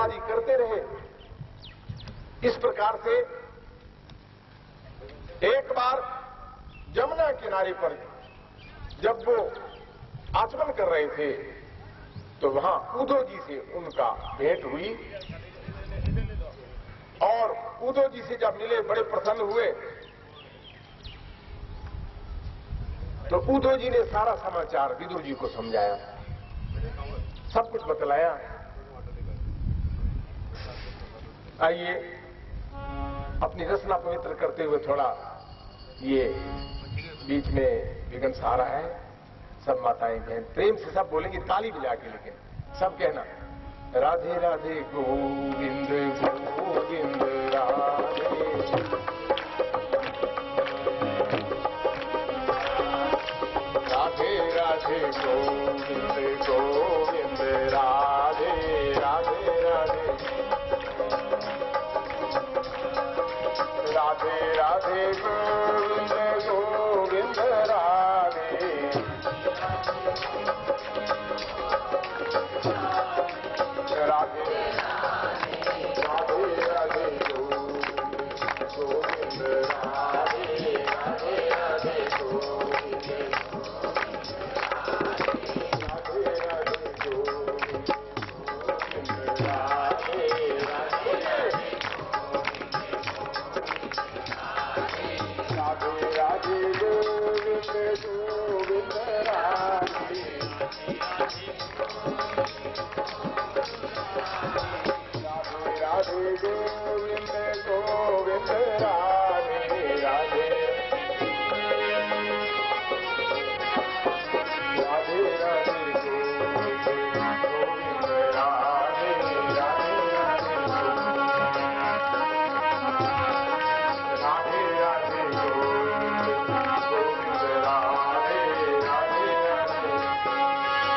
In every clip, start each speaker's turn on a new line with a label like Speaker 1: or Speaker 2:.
Speaker 1: सेवाजी करते रहे। इस प्रकार से एक बार जमुना किनारे पर जब वो आचमन कर रहे थे तो वहां उद्धव जी से उनका भेंट हुई और उद्धव जी से जब मिले बड़े प्रसन्न हुए तो उद्धव जी ने सारा समाचार विदुर जी को समझाया, सब कुछ बतलाया। आइए अपनी रचना पवित्र करते हुए थोड़ा ये बीच में विघ्न सा रहा है। सब माताएं बहन प्रेम से सब बोलेंगे ताली बजा के, लेकिन सब कहना राधे राधे गोविंद गोविंद राधे, राधे राधे गोविंद गोविंद राधे, राधे राधे, राधे राधे गोविंद गोविंद राधे, राधे राधे राधे गोविंद राधे, राधे राधे गोविंद, राधे राधे गोविंद राधे, राधे राधे गोविंद गोविंद राधे, राधे गोविंद गोविंद राधे, राधे राधे राधे गोविंद गोविंद राधे, राधे राधे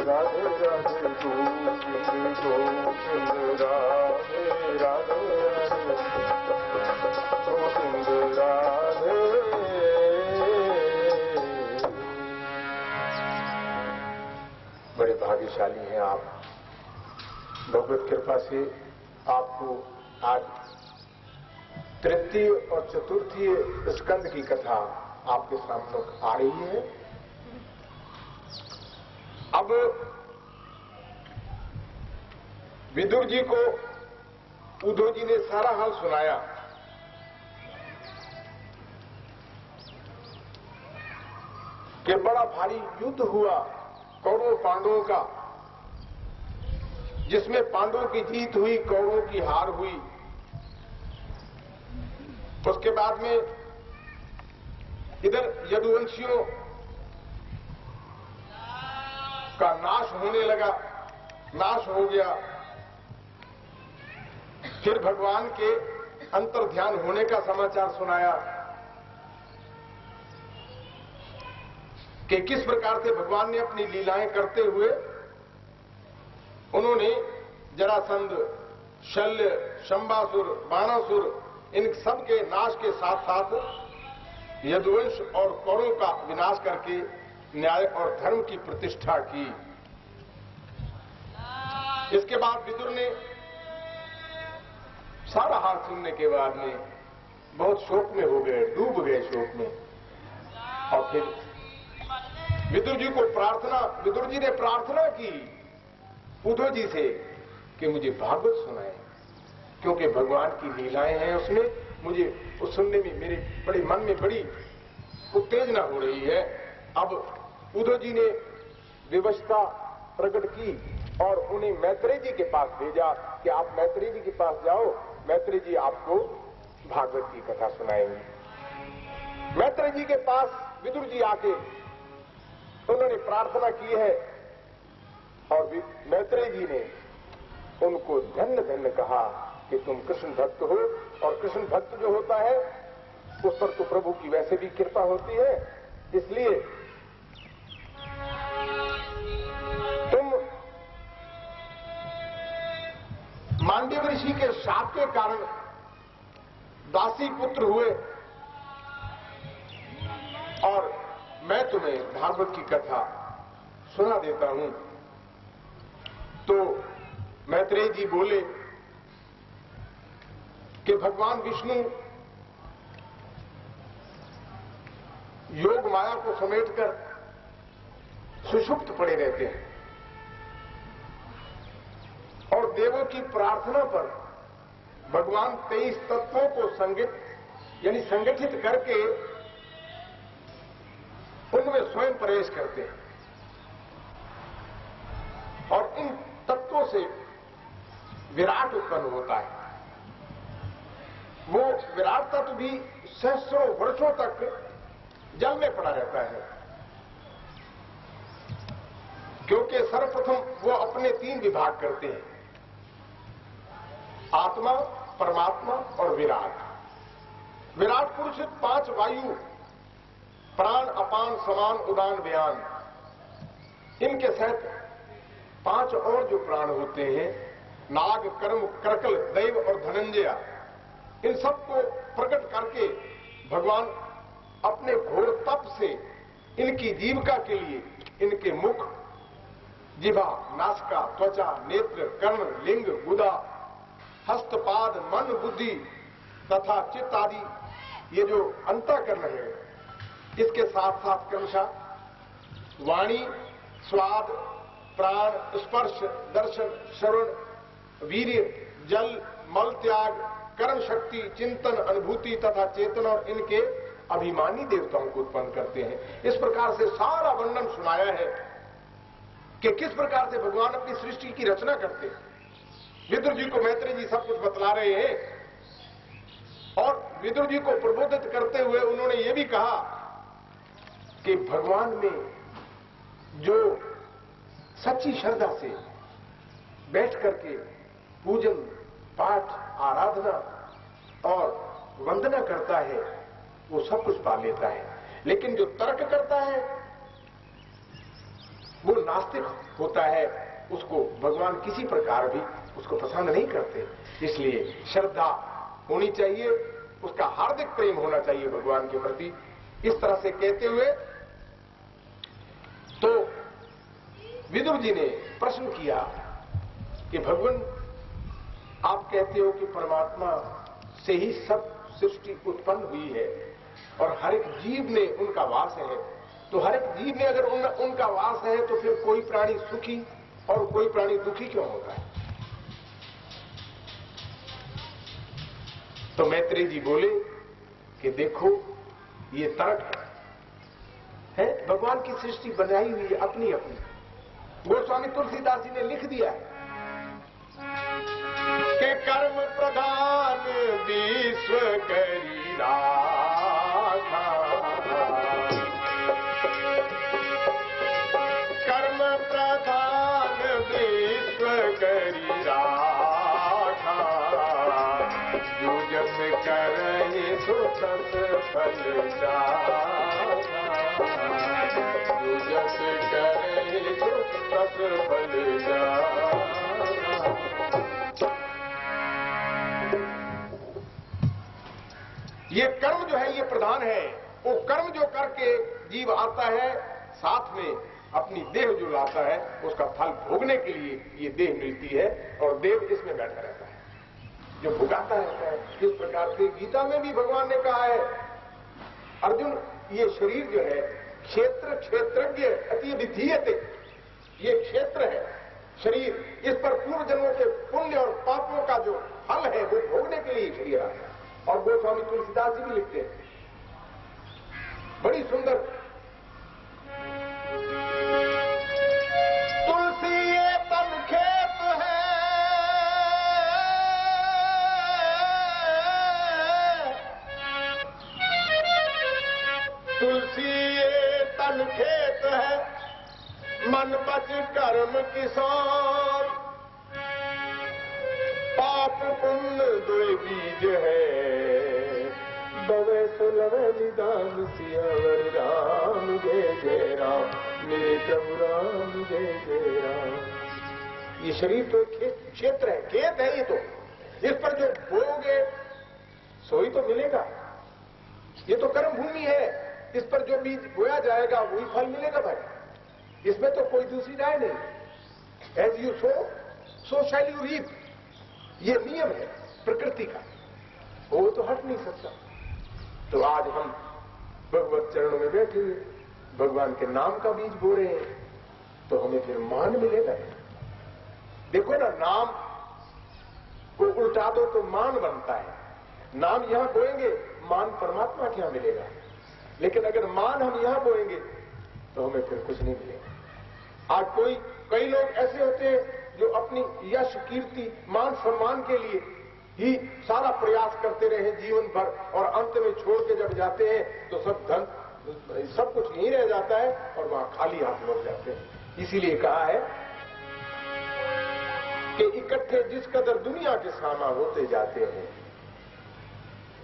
Speaker 1: राधे राधे गोविंद गोविंद राधे, राधे बड़े भाग्यशाली हैं आप। भगवत कृपा से आपको आज तृतीय और चतुर्थी स्कंद की कथा आपके सामने आ रही है। अब विदुर जी को उद्धव जी ने सारा हाल सुनाया। कि बड़ा भारी युद्ध हुआ कौरव पांडवों का, जिसमें पांडवों की जीत हुई, कौरवों की हार हुई। उसके बाद में इधर यदुवंशियों का नाश होने लगा, नाश हो गया। फिर भगवान के अंतर्ध्यान होने का समाचार सुनाया कि किस प्रकार से भगवान ने अपनी लीलाएं करते हुए उन्होंने जरासंध, शल्य, शंबासुर, बाणासुर इन सब के नाश के साथ साथ यदुवंश और कौरवों का विनाश करके न्याय और धर्म की प्रतिष्ठा की। इसके बाद विदुर ने सारा हाल सुनने के बाद में बहुत शोक में हो गए, डूब गए शोक में। और फिर विदुर जी ने प्रार्थना की उद्धव जी से कि मुझे भागवत सुनाए, क्योंकि भगवान की लीलाएं हैं उसमें, मुझे उस सुनने में मेरे बड़े मन में बड़ी उत्तेजना हो रही है। अब उद्धव जी ने विवशता प्रकट की और उन्हें मैत्रेय जी के पास भेजा कि आप मैत्रेय जी के पास जाओ, मैत्रेय जी आपको भागवत की कथा सुनाएंगे। मैत्रेय जी के पास विदुर जी आके उन्होंने प्रार्थना की है और मैत्रेय जी ने उनको धन्य धन्य कहा कि तुम कृष्ण भक्त हो, और कृष्ण भक्त जो होता है उस पर तो प्रभु की वैसे भी कृपा होती है, इसलिए तुम मांडव्य ऋषि के शाप के कारण दासी पुत्र हुए और मैं तुम्हें भागवत की कथा सुना देता हूं। तो मैत्रेय जी बोले कि भगवान विष्णु योग माया को समेटकर सुषुप्त पड़े रहते हैं और देवों की प्रार्थना पर भगवान 23 तत्वों को संगठित करके उनमें स्वयं प्रवेश करते हैं और इन तत्वों से विराट उत्पन्न होता है। वो विराट तत्व भी सहस्रों वर्षों तक जल में पड़ा रहता है, क्योंकि सर्वप्रथम वो अपने 3 विभाग करते हैं, आत्मा, परमात्मा और विराट। विराट पुरुष 5 वायु, प्राण, अपान, समान, उदान, व्यान, इनके सहित 5 और जो प्राण होते हैं, नाग, कर्म, कर्कल, दैव और धनंजय, इन सबको प्रकट करके भगवान अपने घोर तप से इनकी जीविका के लिए इनके मुख, जिह्वा, नासिका, त्वचा, नेत्र, कर्ण, लिंग, गुदा, हस्तपाद, मन, बुद्धि तथा चित्त आदि ये जो अंतःकरण है, इसके साथ साथ क्रमशः वाणी, स्वाद, प्राण, स्पर्श, दर्शन, श्रवण, वीर्य, जल, मल त्याग, कर्म शक्ति, चिंतन, अनुभूति तथा चेतन और इनके अभिमानी देवताओं को उत्पन्न करते हैं। इस प्रकार से सारा वर्णन सुनाया है कि किस प्रकार से भगवान अपनी सृष्टि की रचना करते हैं। विदुर जी को मैत्रेय जी सब कुछ बतला रहे हैं और विदुर जी को प्रबोधित करते हुए उन्होंने ये भी कहा कि भगवान में जो सच्ची श्रद्धा से बैठ करके पूजन, पाठ, आराधना और वंदना करता है वो सब कुछ पा लेता है, लेकिन जो तर्क करता है वो नास्तिक होता है, उसको भगवान किसी प्रकार भी उसको पसंद नहीं करते। इसलिए श्रद्धा होनी चाहिए, उसका हार्दिक प्रेम होना चाहिए भगवान के प्रति। इस तरह से कहते हुए तो विदुर जी ने प्रश्न किया कि भगवान आप कहते हो कि परमात्मा से ही सब सृष्टि उत्पन्न हुई है, और हर एक जीव में उनका वास है। तो हर एक जीव में अगर उनका वास है तो फिर कोई प्राणी सुखी और कोई प्राणी दुखी क्यों होता है? तो मैत्रेय जी बोले कि देखो ये तर्क है, भगवान की सृष्टि बनाई हुई है अपनी अपनी। गोस्वामी तुलसीदास जी ने लिख दिया है कि कर्म प्रधान विश्व करी राखा, कर्म प्रधान विश्व करी राखा, जो जस करे सो तस फल जाता, जो जस करे सो तस फल जाता। ये कर्म जो है ये प्रधान है। वो कर्म जो करके जीव आता है, साथ में अपनी देह जो लाता है, उसका फल भोगने के लिए ये देह मिलती है और देव इसमें बैठा रहता है जो भुगाता रहता है। इस प्रकार से गीता में भी भगवान ने कहा है, अर्जुन ये शरीर जो है क्षेत्र क्षेत्रज्ञ अति विधीयते, ये क्षेत्र है शरीर, इस पर पूर्व जन्मों के पुण्य और पापों का जो फल है वो भोगने के लिए शरीर आता है। और गोस्वामी तुलसीदास जी भी लिखते हैं बड़ी सुंदर, तुलसी ये तन खेत है, तुलसी ये तन खेत है, मन बच कर्म किसान, पाप पुण्य दो बीज है, बवे सुलवे निदान सियावर राम जय जय राम, मेरे प्रभु राम जय जय राम। ये शरीर तो क्षेत्र है, खेत है ये तो, इस पर जो बोओगे सो ही तो मिलेगा। ये तो कर्म भूमि है, इस पर जो बीज बोया जाएगा वही फल मिलेगा भाई, इसमें तो कोई दूसरी राय नहीं। As you sow so shall you reap, ये नियम है प्रकृति का, वो तो हट नहीं सकता। तो आज हम भगवत चरणों में बैठे हुए भगवान के नाम का बीज बो रहे हैं, तो हमें फिर मान मिलेगा। देखो ना, नाम को उल्टा दो तो मान बनता है। नाम यहां बोएंगे, मान परमात्मा के यहां मिलेगा, लेकिन अगर मान हम यहां बोएंगे तो हमें फिर कुछ नहीं मिलेगा। आज कई लोग ऐसे होते हैं जो अपनी यश कीर्ति मान सम्मान के लिए ही सारा प्रयास करते रहे जीवन भर, और अंत में छोड़ के जब जाते हैं तो सब धन सब कुछ यहीं रह जाता है और वहां खाली हाथ लौट जाते हैं। इसीलिए कहा है कि इकट्ठे जिस कदर दुनिया के सामा होते जाते हैं,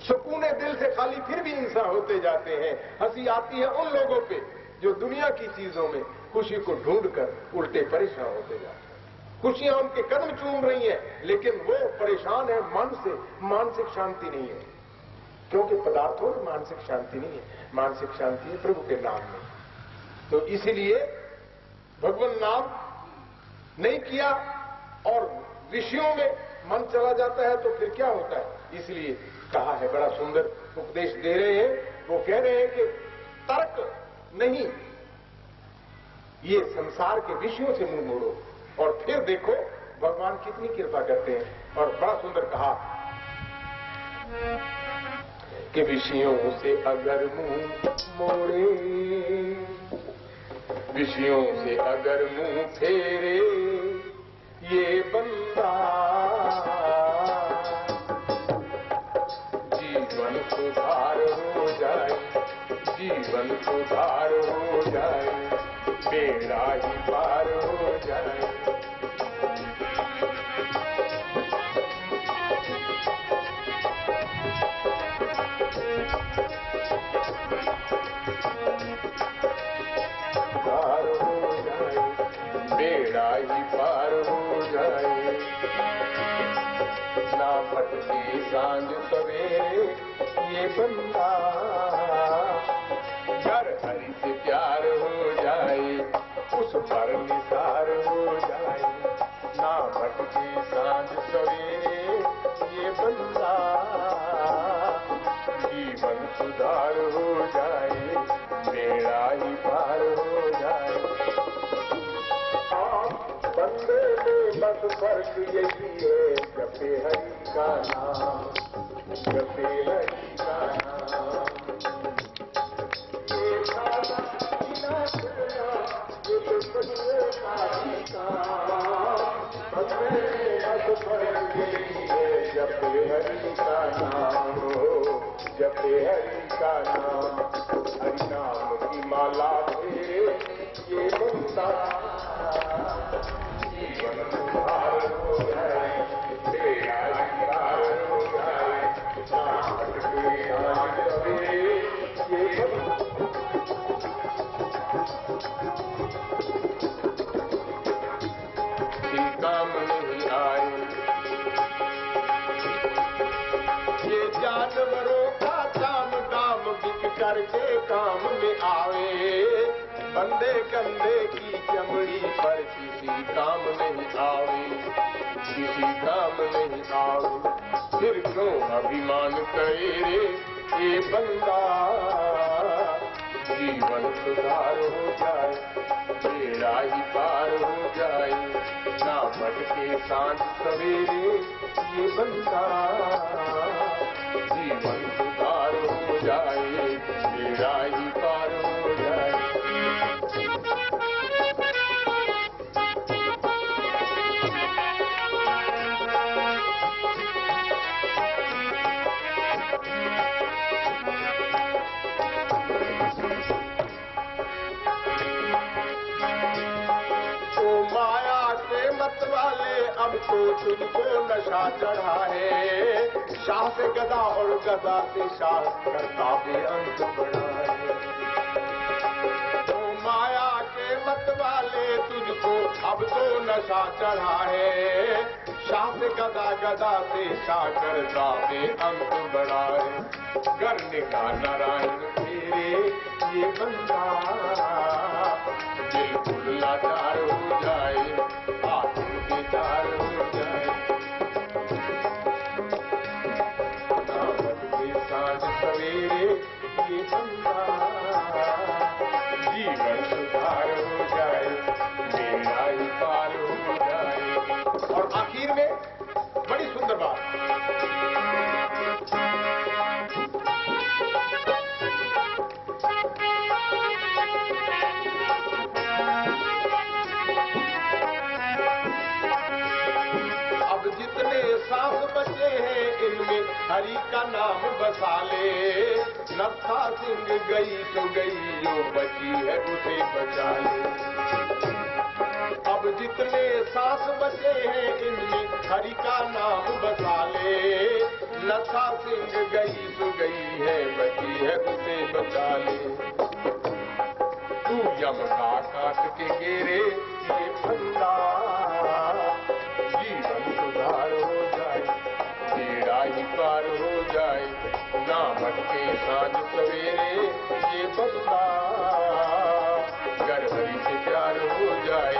Speaker 1: सुकूने दिल से खाली फिर भी इंसान होते जाते हैं। हंसी आती है उन लोगों पे जो दुनिया की चीजों में खुशी को ढूंढकर उल्टे परेशान होते जाते हैं। खुशियां उनके कदम चूम रही हैं, लेकिन वो परेशान है मन से, मानसिक शांति नहीं है, क्योंकि पदार्थों में मानसिक शांति नहीं है, मानसिक शांति है प्रभु के नाम में। तो इसीलिए भगवान नाम नहीं किया और विषयों में मन चला जाता है तो फिर क्या होता है। इसलिए कहा है, बड़ा सुंदर उपदेश दे रहे हैं। वो कह रहे हैं कि तर्क नहीं, ये संसार के विषयों से मुंह मोड़ो और फिर देखो भगवान कितनी कृपा करते हैं। और बड़ा सुंदर कहा कि विषयों से अगर मुंह मोड़े, विषयों से अगर मुंह फेरे ये बंदा, जीवन सुधार हो जाए, जीवन सुधार हो जाए, बेड़ा ही पार हो जाए। पार हो जाए, बेड़ा ही पार हो जाए। ना भटके सांझ सवेरे ये बंदा, घर हरि से प्यार हो जाए, उस पर निसार हो जाए। ना भटके सांझ सवेरे ये बंदा, जीवन सुधार फर्क यही है, जपे हरि का नाम, जपे हरि का नाम। ये खाना पीना सोना ये तो सबसे सारी काम, बंदे अब फर्क यही है, जपे हरि का नाम हो, जपे हरि का नाम। हरि नाम की माला फेरे ये बंदा जीवन सुधार हो जाए, तेरा अधिकार हो जाए, नाम भटके आज सवेरे ये काम नहीं आए। ये जानवरों का काम दाम बिक करके काम में आवे, बंदे गंदे की चमड़ी पर किसी काम नहीं आवे, किसी काम नहीं आवे। फिर क्यों अभिमान करे रे ये बंदा, जीवन सुधार हो जाए, बेड़ा ही पार हो जाए, ना भटके सांझ सवेरे ये बंदा, जीवन सुधार हो जाए, बेड़ा ही पार हो जाए। अब तो तुझको नशा चढ़ा है, शाह से गदा और गदा से शाह करता बेअंत बड़ा है। तो माया के मत वाले तुझको अब तो नशा चढ़ा है, शाह से गदा गदा से शाह करता बेअंत बड़ा है। करने का नारायण तेरे ये बंदा, बिल्कुल लाचार हो जाए, बेकार हो जाए, नामक के सांझ सवेरे ये बंदा, जीवन सुधार हो जाए, बेड़ा ही पार हो जाए। और आखिर में बड़ी सुंदर बात, सांस बचे हैं इनमें हरि का नाम बसा ले, नत्था सिंह गई तो गई, जो बची है उसे बचा ले। अब जितने सांस बचे हैं इनमें हरि का नाम बसा ले, नत्था सिंह गई तो गई है, बची है उसे बचा ले। तू यम का काट के गेरे ये बंदा, जीवन सुधार हो जाए, बेड़ा ही पार हो जाए, ना भटके सांझ सवेरे ये बंदा। गर हरि से प्यार हो जाए,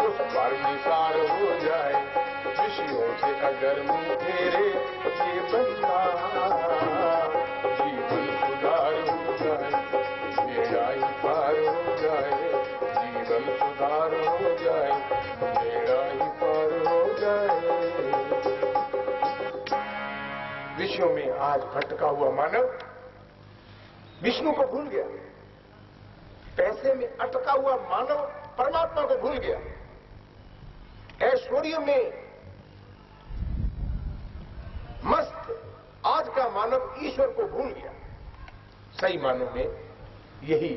Speaker 1: उस पर निसार हो जाए, विषयों से अगर मुंह फेरे ये बंदा, जीवन सुधार हो जाए, बेड़ा ही पार हो जाए, जीवन सुधार हो जाए, बेड़ा ही पार हो जाए। विषयों में आज भटका हुआ मानव विष्णु को भूल गया, पैसे में अटका हुआ मानव परमात्मा को भूल गया, ऐश्वर्य में मस्त आज का मानव ईश्वर को भूल गया। सही मानों में यही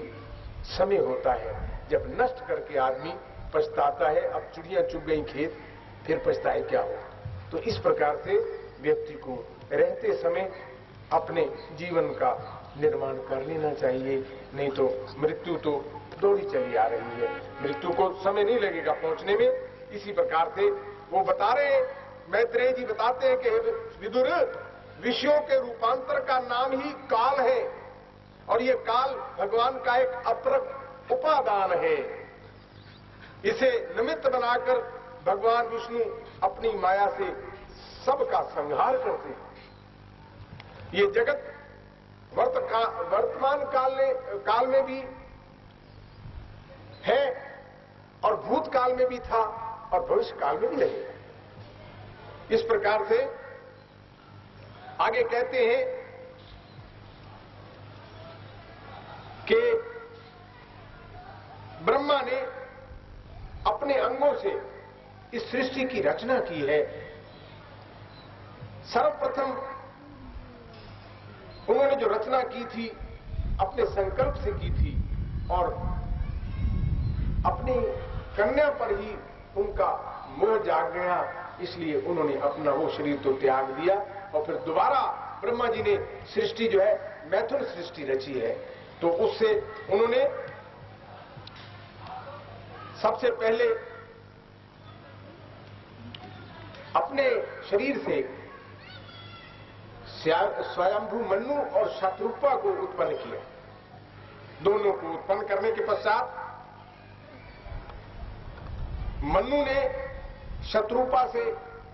Speaker 1: समय होता है जब नष्ट करके आदमी पछताता है, अब चिड़ियां चुग गई खेत, फिर पछताए क्या हो। तो इस प्रकार से व्यक्ति को रहते समय अपने जीवन का निर्माण कर लेना चाहिए, नहीं तो मृत्यु तो दौड़ी चली आ रही है, मृत्यु को समय नहीं लगेगा पहुंचने में। इसी प्रकार से वो बता रहे हैं, मैत्रेय जी बताते हैं कि विदुर, विषयों के रूपांतर का नाम ही काल है, और ये काल भगवान का एक अपरक उपादान है। इसे निमित्त बनाकर भगवान विष्णु अपनी माया से सबका संहार करते हैं। ये जगत वर्तमान काल में भी है, और भूतकाल में भी था, और भविष्य काल में भी रहेगा। इस प्रकार से आगे कहते हैं कि ब्रह्मा ने अपने अंगों से इस सृष्टि की रचना की है। सर्वप्रथम उन्होंने जो रचना की थी अपने संकल्प से की थी और अपनी कन्या पर ही उनका मोह जाग गया, इसलिए उन्होंने अपना वो शरीर तो त्याग दिया और फिर दोबारा ब्रह्मा जी ने सृष्टि जो है मैथुन सृष्टि रची है। तो उससे उन्होंने सबसे पहले अपने शरीर से स्वयंभू मन्नु और शत्रुपा को उत्पन्न किया। दोनों को उत्पन्न करने के पश्चात मन्नु ने शत्रुपा से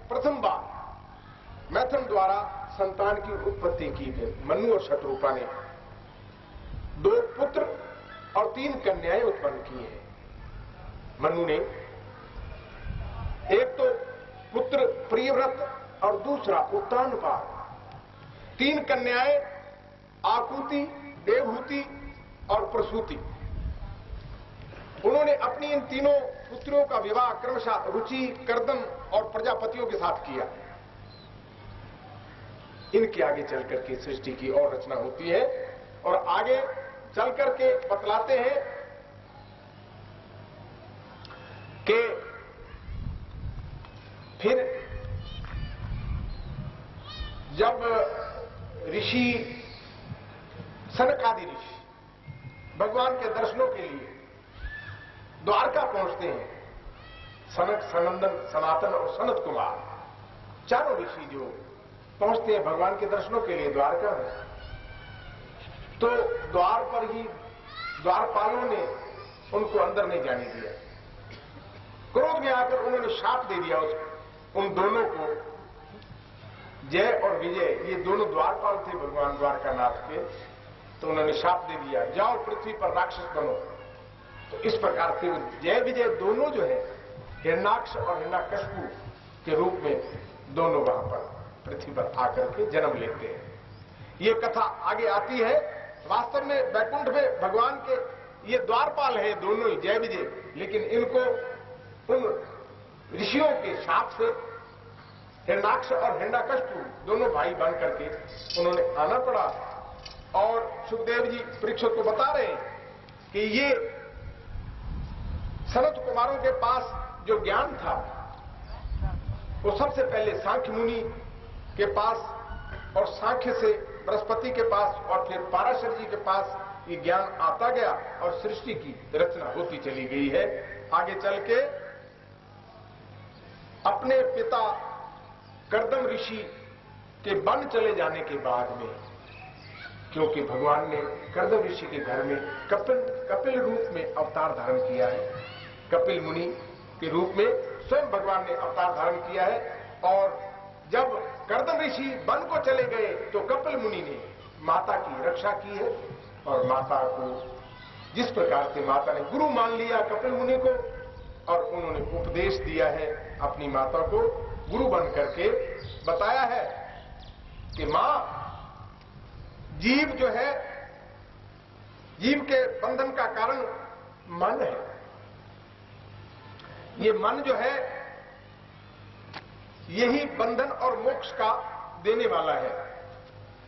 Speaker 1: प्रथम बार मैथुन द्वारा संतान की उत्पत्ति की थी। मन्नु और शत्रुपा ने 2 पुत्र और 3 कन्याएं उत्पन्न की हैं। मन्नु ने एक तो पुत्र प्रियव्रत और दूसरा उत्तानपाद, 3 कन्याएं आकुति, देवहूति और प्रसूति। उन्होंने अपनी इन तीनों पुत्रों का विवाह क्रमशः रुचि, कर्दम और प्रजापतियों के साथ किया। इनके आगे चल करके सृष्टि की और रचना होती है और आगे चल करके बतलाते हैं कि फिर जब ऋषि सनकादि ऋषि भगवान के दर्शनों के लिए द्वारका पहुंचते हैं, सनक, सनंदन, सनातन और सनत कुमार चारों ऋषि जो पहुंचते हैं भगवान के दर्शनों के लिए द्वारका में, तो द्वार पर ही द्वारपालों ने उनको अंदर नहीं जाने दिया। क्रोध में आकर उन्होंने शाप दे दिया उन दोनों को। जय और विजय ये दोनों द्वारपाल थे भगवान द्वारकानाथ के, तो उन्होंने शाप दे दिया, जाओ पृथ्वी पर राक्षस बनो। तो इस प्रकार से जय विजय दोनों जो है हिरण्याक्ष और हिरण्यकशिपु के रूप में दोनों वहां पर पृथ्वी पर आकर के जन्म लेते हैं। ये कथा आगे आती है। वास्तव में वैकुंठ में भगवान के ये द्वारपाल है दोनों ही जय विजय, लेकिन इनको उन ऋषियों के शाप से हिरण्याक्ष और हिरण्यकशिपु दोनों भाई बन करके उन्होंने आना पड़ा। और सुखदेव जी परीक्षित को बता रहे हैं कि ये सनत कुमारों के पास जो ज्ञान था वो सबसे पहले सांख्य मुनि के पास और सांख्य से बृहस्पति के पास और फिर पाराशर जी के पास ये ज्ञान आता गया और सृष्टि की रचना होती चली गई है। आगे चल के अपने पिता कर्दम ऋषि के वन चले जाने के बाद में, क्योंकि भगवान ने कर्दम ऋषि के घर में कपिल रूप में अवतार धारण किया है, कपिल मुनि के रूप में स्वयं भगवान ने अवतार धारण किया है। और जब कर्दम ऋषि वन को चले गए तो कपिल मुनि ने माता की रक्षा की है और माता को जिस प्रकार से माता ने गुरु मान लिया कपिल मुनि को और उन्होंने उपदेश दिया है अपनी माता को गुरु बन करके बताया है कि मां जीव जो है, जीव के बंधन का कारण मन है। ये मन जो है यही बंधन और मोक्ष का देने वाला है।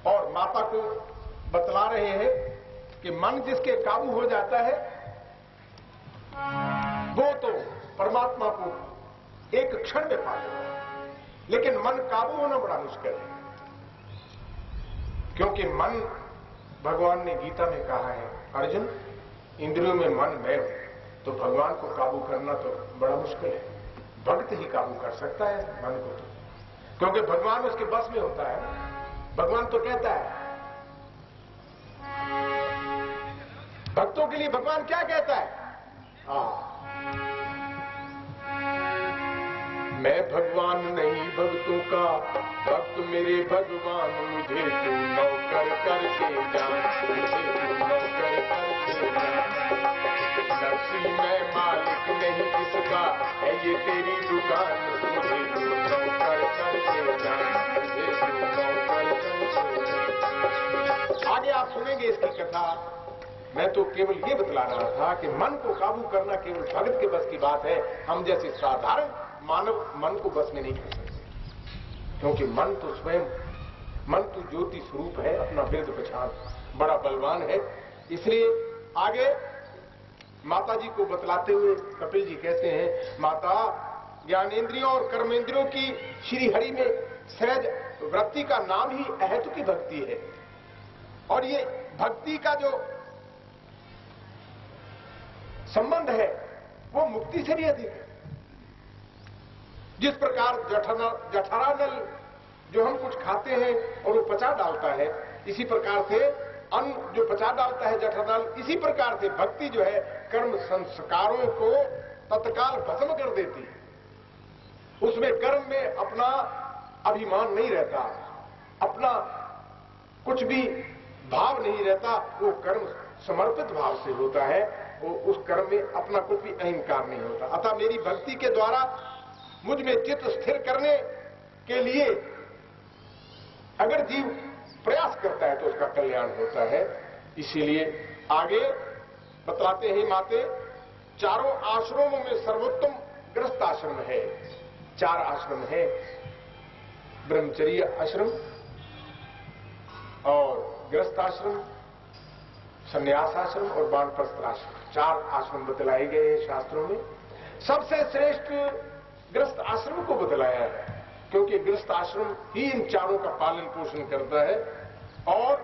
Speaker 1: और माता को बतला रहे हैं कि मन जिसके काबू हो जाता है वो तो परमात्मा को एक क्षण में पा लेता है, लेकिन मन काबू होना बड़ा मुश्किल है। क्योंकि मन, भगवान ने गीता में कहा है अर्जुन इंद्रियों में मन मैं हूं, तो भगवान को काबू करना तो बड़ा मुश्किल है। भक्त ही काबू कर सकता है मन को, तो क्योंकि भगवान उसके बस में होता है। भगवान तो कहता है, भक्तों के लिए भगवान क्या कहता है? मैं भगवान नहीं भक्तों का, भक्त मेरे भगवान, मुझे तू नौकर करके जान, मुझे तू नौकर करके जान। नफसी मैं मालिक नहीं किसका है ये तेरी दुकान, मुझे तू नौकर करके जान, मुझे तू नौकर करके। आगे आप सुनेंगे इसकी कथा। मैं तो केवल ये बतला रहा था कि मन को काबू करना केवल भगत के बस की बात है। हम जैसे साधारण मानव मन को बस में नहीं कर सकते, क्योंकि मन तो स्वयं, मन तो ज्योति स्वरूप है, अपना वृद्ध पहचान, बड़ा बलवान है। इसलिए आगे माता जी को बतलाते हुए कपिल जी कहते हैं, माता ज्ञानेंद्रियों और कर्मेंद्रियों की श्री हरि में सहज वृत्ति का नाम ही अहेतु की भक्ति है, और ये भक्ति का जो संबंध है वो मुक्ति से भी अधिक है। जिस प्रकार जठरानल जो हम कुछ खाते हैं और वो पचा डालता है, इसी प्रकार से अन्न जो पचा डालता है जठरानल, इसी प्रकार से भक्ति जो है कर्म संस्कारों को तत्काल भस्म कर देती है। उसमें कर्म में अपना अभिमान नहीं रहता, अपना कुछ भी भाव नहीं रहता, वो कर्म समर्पित भाव से होता है, वो उस कर्म में अपना कुछ भी अहंकार नहीं होता। अतः मेरी भक्ति के द्वारा मुझ में चित्त स्थिर करने के लिए अगर जीव प्रयास करता है तो उसका कल्याण होता है। इसीलिए आगे बतलाते हैं माते, चारों आश्रमों में सर्वोत्तम गृहस्थ आश्रम है। 4 आश्रम है, ब्रह्मचर्य आश्रम और गृहस्थ आश्रम, संन्यास आश्रम और वानप्रस्थ आश्रम। 4 आश्रम बतलाए गए हैं शास्त्रों में। सबसे श्रेष्ठ गृहस्थ आश्रम को बतलाया है, क्योंकि गृहस्थ आश्रम ही इन चारों का पालन पोषण करता है। और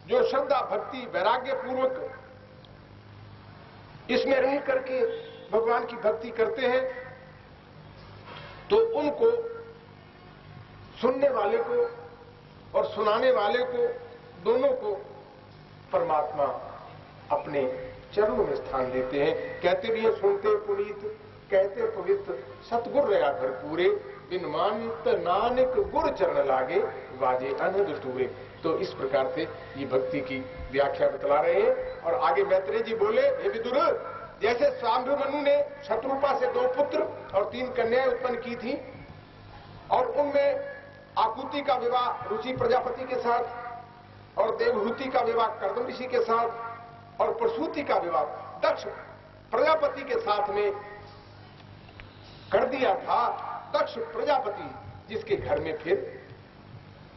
Speaker 1: जो श्रद्धा भक्ति वैराग्य पूर्वक इसमें रह करके भगवान की भक्ति करते हैं, तो उनको सुनने वाले को और सुनाने वाले को, दोनों को परमात्मा अपने चरणों में स्थान देते हैं। कहते भी है, सुनते पुनीत कहते पवित्र, सतगुर रहा घर पूरे, बिन मानित नानक गुर चरण लागे, वाजे अनहद टूरे। तो इस प्रकार से ये भक्ति की व्याख्या बतला रहे हैं। और आगे मैत्रेय जी बोले, हे विदुर, जैसे स्वाम्भुमनु ने शत्रुपा से 2 पुत्र और 3 कन्याएं उत्पन्न की थी, और उनमें आकुति का विवाह रुचि प्रजापति के साथ, और देवहूति का विवाह कर्दम ऋषि के साथ, और प्रसूति का विवाह दक्ष प्रजापति के साथ में कर दिया था। दक्ष प्रजापति जिसके घर में फिर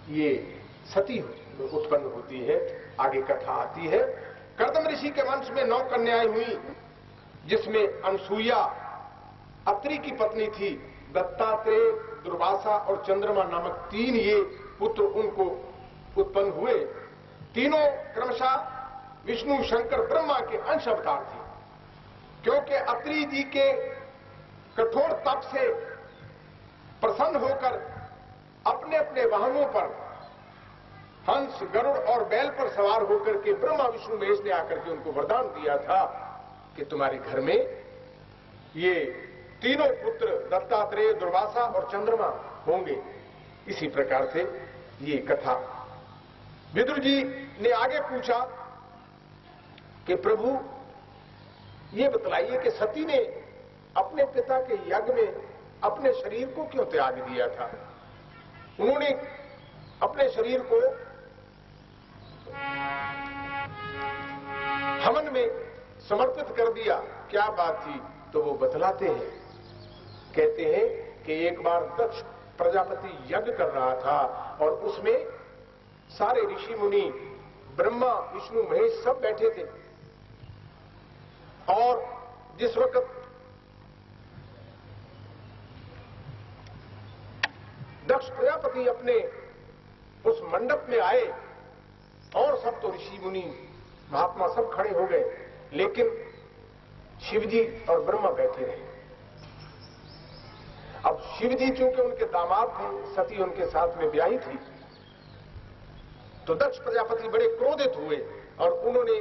Speaker 1: ये सती उत्पन्न होती है। आगे कथा आती है, कर्दम ऋषि के वंश में 9 कन्याएं हुई, जिसमें अनसुईया अत्रि की पत्नी थी, दत्तात्रेय, दुर्वासा और चंद्रमा नामक 3 ये पुत्र उनको उत्पन्न हुए। तीनों क्रमशः विष्णु, शंकर, ब्रह्मा के अंश अवतार थे, क्योंकि अत्रि जी के कठोर तप से प्रसन्न होकर अपने अपने वाहनों पर हंस, गरुड़ और बैल पर सवार होकर के ब्रह्मा, विष्णु, महेश ने आकर के उनको वरदान दिया था कि तुम्हारे घर में ये तीनों पुत्र दत्तात्रेय, दुर्वासा और चंद्रमा होंगे। इसी प्रकार से ये कथा। विदुर जी ने आगे पूछा कि प्रभु ये बतलाइए कि सती ने अपने पिता के यज्ञ में अपने शरीर को क्यों त्याग दिया था? उन्होंने अपने शरीर को हवन में समर्पित कर दिया, क्या बात थी? तो वो बतलाते हैं, कहते हैं कि एक बार दक्ष प्रजापति यज्ञ कर रहा था और उसमें सारे ऋषि मुनि, ब्रह्मा, विष्णु, महेश सब बैठे थे, और जिस वक्त दक्ष प्रजापति अपने उस मंडप में आए और सब तो ऋषि मुनि महात्मा सब खड़े हो गए, लेकिन शिवजी और ब्रह्मा बैठे रहे। अब शिवजी चूंकि उनके दामाद थे, सती उनके साथ में ब्याही थी, तो दक्ष प्रजापति बड़े क्रोधित हुए और उन्होंने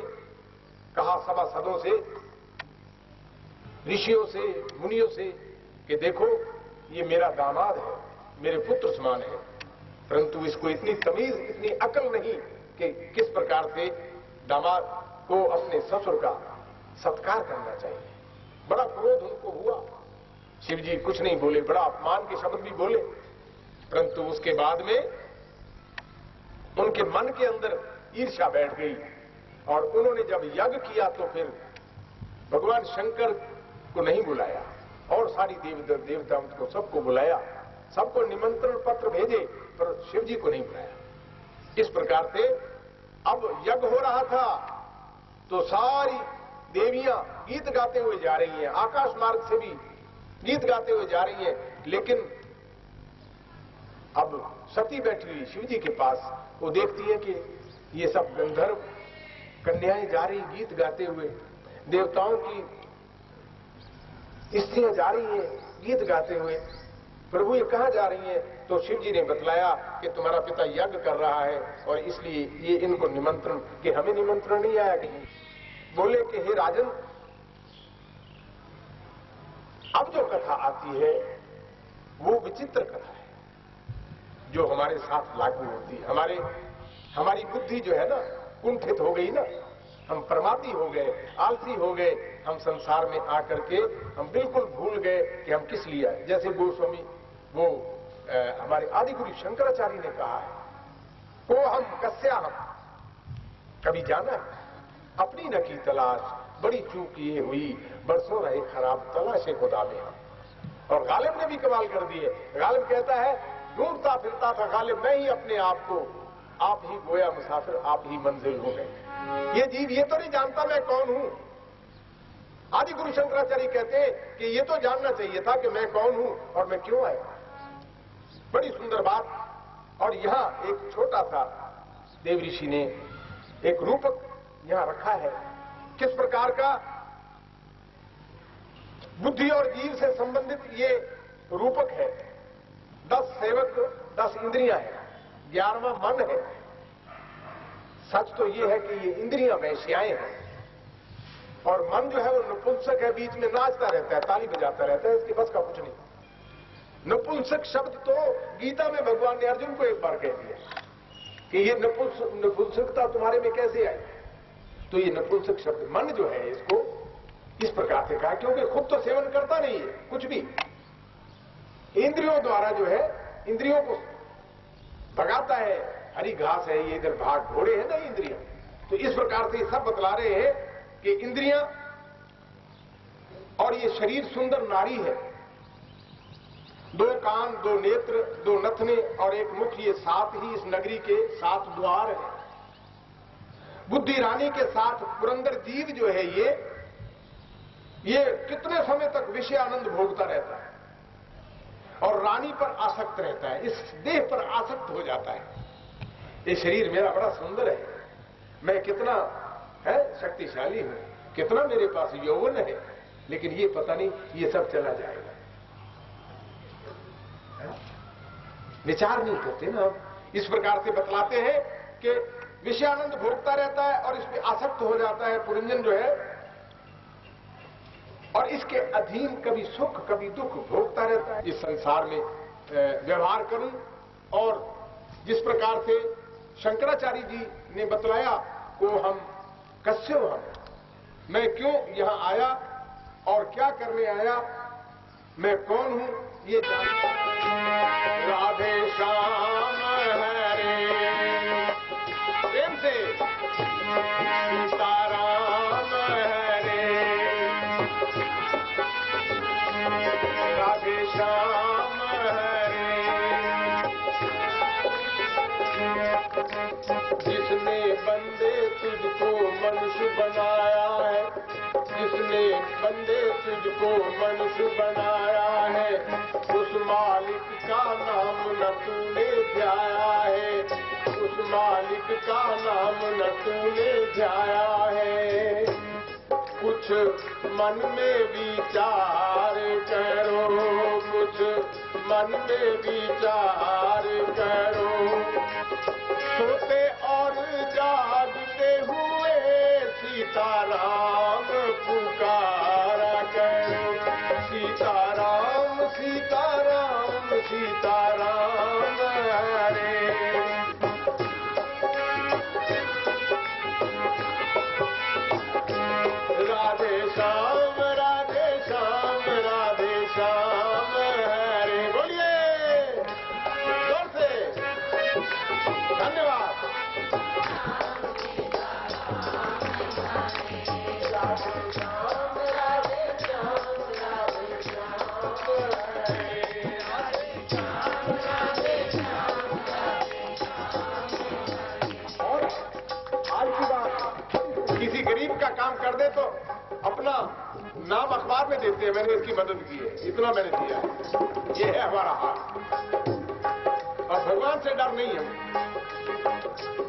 Speaker 1: कहा सभासदों से, ऋषियों से, मुनियों से कि देखो ये मेरा दामाद है, मेरे पुत्र समान है, परंतु इसको इतनी तमीज, इतनी अकल नहीं कि किस प्रकार से दामाद को अपने ससुर का सत्कार करना चाहिए। बड़ा क्रोध उनको हुआ। शिव जी कुछ नहीं बोले, बड़ा अपमान के शब्द भी बोले, परंतु उसके बाद में उनके मन के अंदर ईर्ष्या बैठ गई और उन्होंने जब यज्ञ किया तो फिर भगवान शंकर को नहीं बुलाया और सारी देवताओं को सबको बुलाया, सबको निमंत्रण पत्र भेजे, पर शिव जी को नहीं बुलाया। इस प्रकार से अब यज्ञ हो रहा था तो सारी देवियां गीत गाते हुए जा रही हैं, आकाश मार्ग से भी गीत गाते हुए जा रही हैं, लेकिन अब सती बैठी हुई शिव जी के पास, वो देखती है कि ये सब गंधर्व कन्याएं जा रही गीत गाते हुए, देवताओं की स्त्रियां जा रही हैं गीत गाते हुए, प्रभु ये कहां जा रही हैं? तो शिव जी ने बतलाया कि तुम्हारा पिता यज्ञ कर रहा है और इसलिए ये इनको निमंत्रण, कि हमें निमंत्रण नहीं आया कहीं। बोले कि हे राजन, अब जो कथा आती है वो विचित्र कथा है जो हमारे साथ लागू होती है। हमारी बुद्धि जो है ना कुंठित हो गई ना, हम प्रमादी हो गए, आलसी हो गए, हम संसार में आकर के हम बिल्कुल भूल गए कि हम किस लिए आए। जैसे गोस्वामी वो हमारे आदि गुरु शंकराचार्य ने कहा है, को हम कस्या हम, कभी जाना है अपनी न की तलाश, बड़ी चूक ये हुई बरसों रहे खराब तलाशे खुदा में हम। और गालिब ने भी कमाल कर दिए। गालिब कहता है, ढूंढता फिरता था गालिब मैं ही अपने आप को, आप ही गोया मुसाफिर, आप ही मंजिल हो गए। ये जीव ये तो नहीं जानता मैं कौन हूं। आदि गुरु शंकराचार्य कहते हैं कि ये तो जानना चाहिए था कि मैं कौन हूं और मैं क्यों आया। बड़ी सुंदर बात। और यहां एक छोटा सा देव ऋषि ने एक रूपक यहां रखा है, किस प्रकार का बुद्धि और जीव से संबंधित ये रूपक है। 10 सेवक 10 इंद्रियां हैं, 11वां मन है। सच तो ये है कि ये इंद्रियां वैश्याएं हैं और मन जो है वो नपुंसक है, बीच में नाचता रहता है, ताली बजाता रहता है, इसके बस का कुछ नहीं। नपुंसक शब्द तो गीता में भगवान ने अर्जुन को एक बार कह दिया कि ये नपुंसकता तुम्हारे में कैसे आई। तो ये नपुंसक शब्द मन जो है इसको इस प्रकार से कहा क्योंकि खुद तो सेवन करता नहीं है कुछ भी, इंद्रियों द्वारा जो है इंद्रियों को भगाता है। हरी घास है ये, इधर भाग घोड़े हैं ना इंद्रियां। तो इस प्रकार से सब बतला रहे हैं कि इंद्रियां और ये शरीर सुंदर नारी है, 2 कान 2 नेत्र 2 नथने और 1 मुख, ये 7 ही इस नगरी के 7 द्वार हैं। बुद्धि रानी के साथ पुरंदर जीव जो है ये कितने समय तक विषय आनंद भोगता रहता है और रानी पर आसक्त रहता है, इस देह पर आसक्त हो जाता है। ये शरीर मेरा बड़ा सुंदर है, मैं कितना है शक्तिशाली हूं, कितना मेरे पास यौवन है, लेकिन ये पता नहीं ये सब चला जाएगा। विचार नहीं करते ना। इस प्रकार से बतलाते हैं कि विषयानंद भोगता रहता है और इसमें आसक्त हो जाता है पुरंजन जो है, और इसके अधीन कभी सुख कभी दुख भोगता रहता है। इस संसार में व्यवहार करूं और जिस प्रकार से शंकराचार्य जी ने बतलाया को हम कस्य हम, मैं क्यों यहां आया और क्या करने आया, मैं कौन हूं ये जानता। राधे श्याम हरे प्रेम से सीताराम हरे, राधे श्याम हरे। जिसने बंदे तुझको मनुष्य बनाया है, जिसने बंदे तुझको मनुष्य बनाया है, उस मालिक का नाम न तूने ध्याया है, उस मालिक का नाम न तूने ध्याया है। कुछ मन में विचार करो, कुछ मन में विचार करो, सोते और जागते हुए सीताराम पुकारा करो, सीताराम सीताराम सीताराम हरे। राधे श्याम नाम अखबार में देते हैं, मैंने इसकी मदद की है, इतना मैंने दिया है। ये है हमारा हाल, और भगवान से डर नहीं है।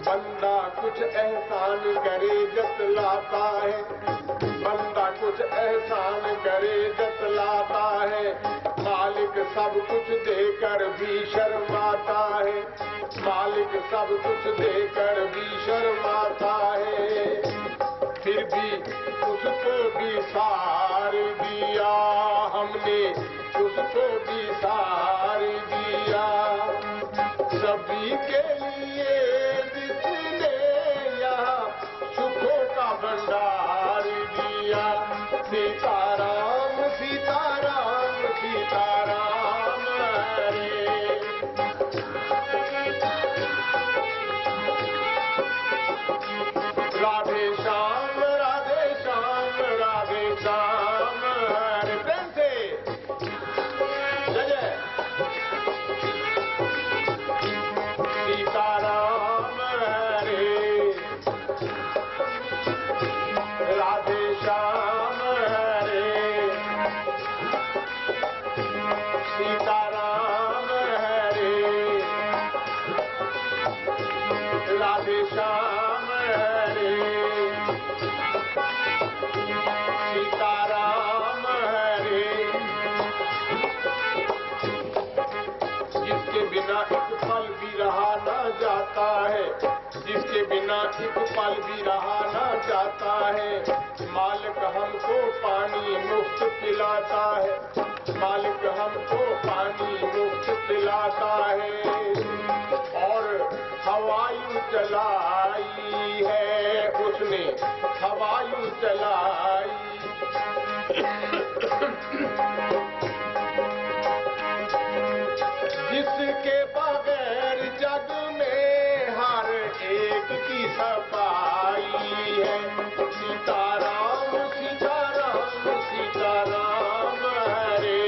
Speaker 1: बंदा कुछ एहसान करे जतलाता है, बंदा कुछ एहसान करे जतलाता है, मालिक सब कुछ देकर भी शर्माता है, मालिक सब कुछ देकर भी शर्माता है। फिर भी उसको भी सार दिया हमने, उसको भी सार दिया। सभी के लिए जिसने यहाँ सुखों का भंडार दिया। सीताराम सीताराम सीताराम हरे। राधे श्याम राधे श्याम राधे श्याम हरे। प्रेम से जय जय। सीताराम हरे राधे श्याम हरे। सीताराम हरे राधे श्याम हरे। सीताराम हरे। जिसके बिना एक पल भी रहा ना जाता है, जिसके बिना एक पल भी रहा ना जाता है। मालिक हमको पानी मुफ्त पिलाता है, मालिक हमको पानी मुफ्त पिलाता है। और हवायु चलाई है उसने, हवायु चलाई। जिसके बगैर जग में हर एक की सफाई है। सीताराम सीताराम सीताराम हरे।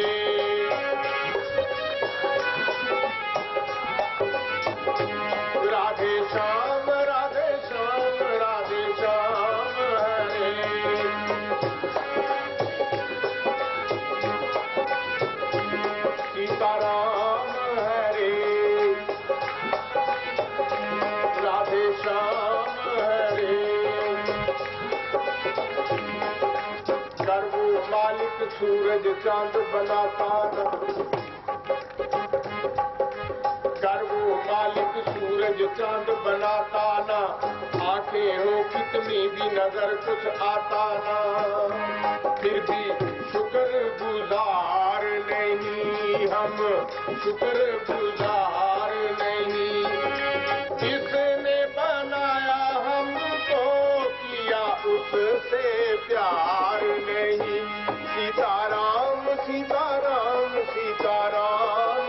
Speaker 1: राधे श्याम राधे श्याम राधे श्याम हरे। सीताराम हरे राधे श्याम हरे। कर वो मालिक सूरज चांद बनाता ना, कर वो मालिक सूरज चांद बनाता ना। आंखें हो कितनी भी नजर कुछ आता ना। फिर भी शुक्र गुजार नहीं हम, शुक्र गुजार नहीं। जिसने बनाया हमको किया उससे प्यार नहीं। सीताराम सीताराम सीताराम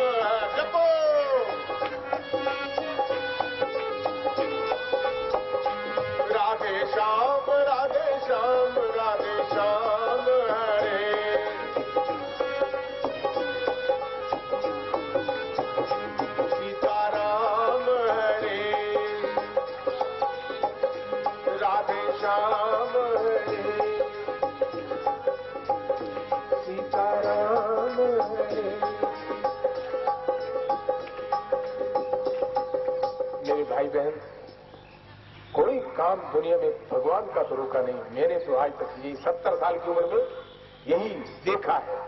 Speaker 1: जपो। राधे श्याम राधे श्याम राधे श्याम हरे। सीताराम हरे राधे श्याम हरे। सीताराम हरे। मेरे भाई बहन, कोई काम दुनिया में भगवान का तो रोका नहीं। मैंने तो आज तक यही 70 साल की उम्र में यही देखा है।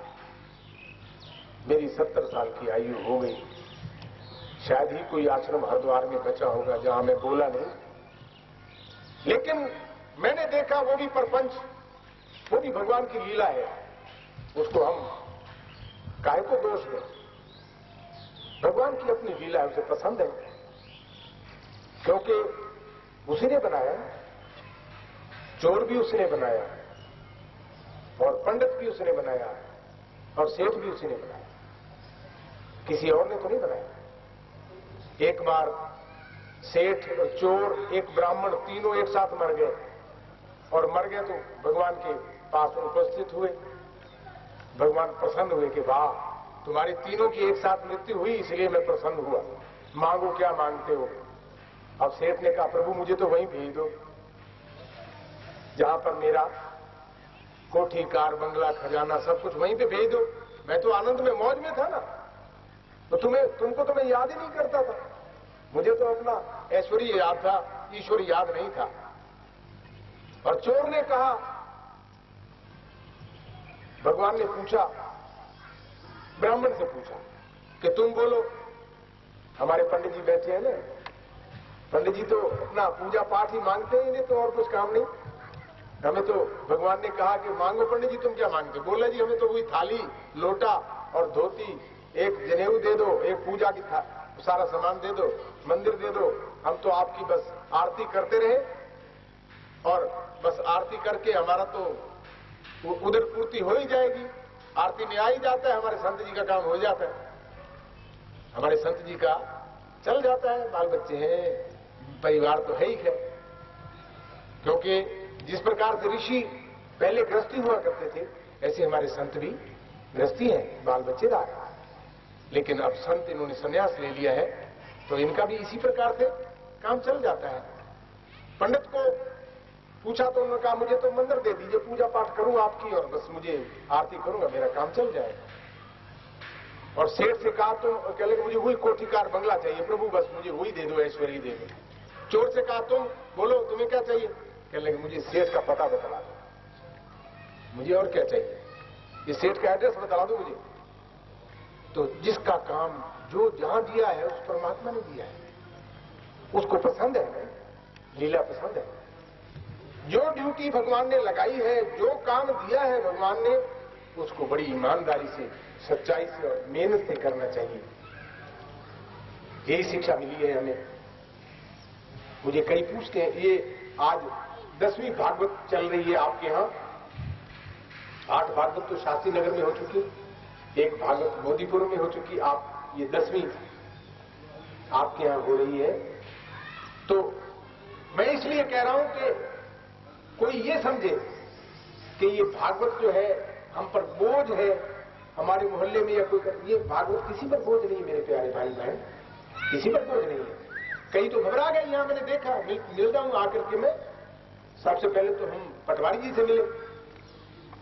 Speaker 1: मेरी 70 साल की आयु हो गई। शायद ही कोई आश्रम हरिद्वार में बचा होगा जहां मैं बोला नहीं, लेकिन मैंने देखा वो भी प्रपंच, वो भी भगवान की लीला है। उसको हम काहे को दोष दें? भगवान की अपनी लीला है, उसे पसंद है, क्योंकि उसी ने बनाया। चोर भी उसने बनाया, और पंडित भी उसने बनाया, और सेठ भी उसी ने बनाया, किसी और ने तो नहीं बनाया। एक बार सेठ और चोर एक ब्राह्मण तीनों एक साथ मर गए, और मर गए तो भगवान के पास उपस्थित हुए। भगवान प्रसन्न हुए कि वाह, तुम्हारी तीनों की एक साथ मृत्यु हुई, इसलिए मैं प्रसन्न हुआ। मांगो क्या मांगते हो? अब सेठ ने कहा, प्रभु मुझे तो वहीं भेज दो जहां पर मेरा कोठी, कार, बंगला, खजाना सब कुछ वहीं पे भेज दो। मैं तो आनंद में, मौज में था ना, तो तुमको तो मैं याद ही नहीं करता था। मुझे तो अपना ऐश्वर्य याद था, ईश्वर याद नहीं था। और चोर ने कहा, भगवान ने पूछा, ब्राह्मण से पूछा कि तुम बोलो। हमारे पंडित जी बैठे हैं ना, पंडित जी तो अपना पूजा पाठ ही मांगते ही नहीं, तो और कुछ काम नहीं। हमें तो भगवान ने कहा कि मांगो पंडित जी, तुम क्या मांगते? बोला जी हमें तो वही थाली, लोटा और धोती, एक जनेऊ दे दो, एक पूजा की सारा सामान दे दो, मंदिर दे दो। हम तो आपकी बस आरती करते रहे और बस आरती करके हमारा तो उधर पूर्ति हो ही जाएगी। आरती में आ ही जाता है, हमारे संत जी का काम हो जाता है, हमारे संत जी का चल जाता है, बाल बच्चे हैं, परिवार तो है ही है। क्योंकि जिस प्रकार से ऋषि पहले गृहस्थी हुआ करते थे, ऐसे हमारे संत भी गृहस्थी हैं, बाल बच्चेदार। लेकिन अब संत इन्होंने संन्यास ले लिया है, तो इनका भी इसी प्रकार से काम चल जाता है। पंडित को पूछा तो उन्होंने कहा, मुझे तो मंदिर दे दीजिए, पूजा पाठ करूं आपकी और बस मुझे आरती करूंगा, मेरा काम चल जाएगा। और सेठ से कहा तो कह लगे, मुझे वही कोठी, कार, बंगला चाहिए प्रभु, बस मुझे वही दे दो, ऐश्वर्य दे दो। चोर से कहा, तुम बोलो तुम्हें क्या चाहिए? कह लगे, मुझे सेठ का पता बतला दो। मुझे और क्या चाहिए? ये सेठ का एड्रेस बतला दो मुझे। तो जिसका काम जो जहां दिया है उस परमात्मा ने दिया है, उसको पसंद है, लीला पसंद है। जो ड्यूटी भगवान ने लगाई है, जो काम दिया है भगवान ने, उसको बड़ी ईमानदारी से, सच्चाई से और मेहनत से करना चाहिए। यही शिक्षा मिली है हमें। मुझे कई पूछते हैं, ये आज 10वीं भागवत चल रही है आपके यहां। 8 भागवत तो शास्त्री नगर में हो चुकी, एक भागवत मोदीपुर में हो चुकी, आप ये 10वीं आपके यहां हो रही है। तो मैं इसलिए कह रहा हूं कि कोई ये समझे कि ये भागवत जो है हम पर बोझ है, हमारे मोहल्ले में या कोई, ये भागवत किसी पर बोझ नहीं है मेरे प्यारे भाई बहन, किसी पर बोझ नहीं है। कई तो घबरा गए, यहां मैंने देखा, मिल जाऊं आकर के मैं। सबसे पहले तो हम पटवारी जी से मिले,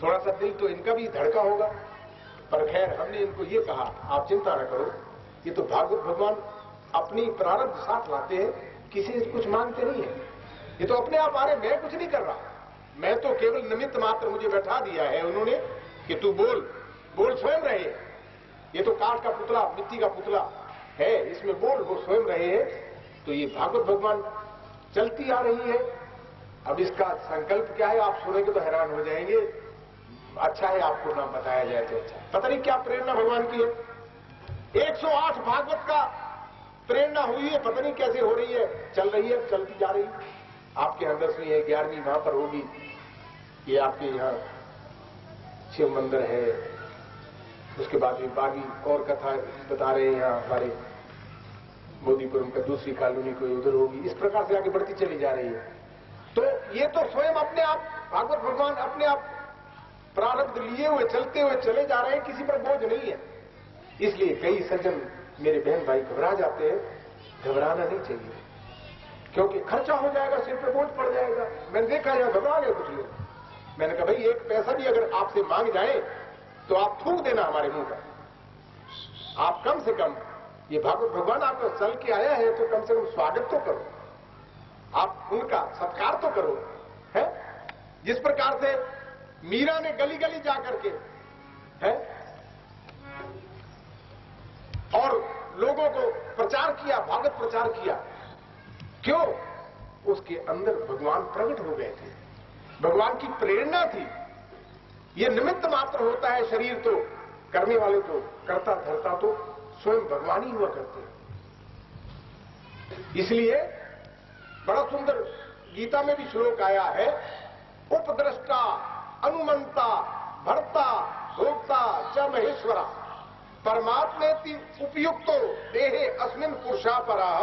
Speaker 1: थोड़ा सा दिल तो इनका भी धड़का होगा, पर खैर हमने इनको ये कहा, आप चिंता न करो, ये तो भागवत भगवान अपनी प्रारब्ध साथ लाते हैं, किसी से कुछ मांगते नहीं है, ये तो अपने आप आ रहे, मैं कुछ नहीं कर रहा, मैं तो केवल निमित्त मात्र, मुझे बैठा दिया है उन्होंने कि तू बोल, बोल स्वयं रहे। ये तो काठ का पुतला, मिट्टी का पुतला है, इसमें बोल, वो स्वयं रहे हैं। तो ये भागवत भगवान चलती आ रही है। अब इसका संकल्प क्या है आप सुनेंगे तो हैरान हो जाएंगे। अच्छा है आपको नाम बताया जाए तो अच्छा। पता नहीं क्या प्रेरणा भगवान की है। 108 भागवत का प्रेरणा हुई है, पता नहीं कैसे हो रही है, चल रही है, चलती जा रही है। आपके यहाँ 10वीं है, 11वीं वहां पर होगी। ये आपके यहाँ शिव मंदिर है, उसके बाद में 12वीं और कथा बता रहे हैं यहाँ हमारे मोदीपुरम का, दूसरी कॉलोनी कोई उधर होगी। इस प्रकार से आगे बढ़ती चली जा रही है। तो ये तो स्वयं अपने आप भागवत भगवान अपने आप प्रारब्ध लिए हुए चलते हुए चले जा रहे हैं, किसी पर बोझ नहीं है। इसलिए कई सज्जन मेरे बहन भाई घबरा जाते हैं, घबराना नहीं चाहिए, क्योंकि खर्चा हो जाएगा, सिर पर बोझ पड़ जाएगा। मैंने देखा यहाँ घबरा गए कुछ लोग। मैंने कहा भाई एक पैसा भी अगर आपसे मांग जाए तो आप थूक देना हमारे मुंह पर। आप कम से कम, ये भागवत भगवान आपको चल के आया है तो कम से कम स्वागत तो करो, आप उनका सत्कार तो करो, है? जिस प्रकार से मीरा ने गली गली जाकर के, है, और लोगों को प्रचार किया, भागवत प्रचार किया। क्यों? उसके अंदर भगवान प्रकट हो गए थे, भगवान की प्रेरणा थी। ये निमित्त मात्र होता है, शरीर तो करने वाले तो, करता धरता तो स्वयं भगवान ही हुआ करते हैं। इसलिए बड़ा सुंदर गीता में भी श्लोक आया है, उपद्रष्टा अनुमंता भर्ता भोक्ता च महेश्वरा परमात्मेति उपयुक्तो देहे अस्मिन पुरुषा पराः।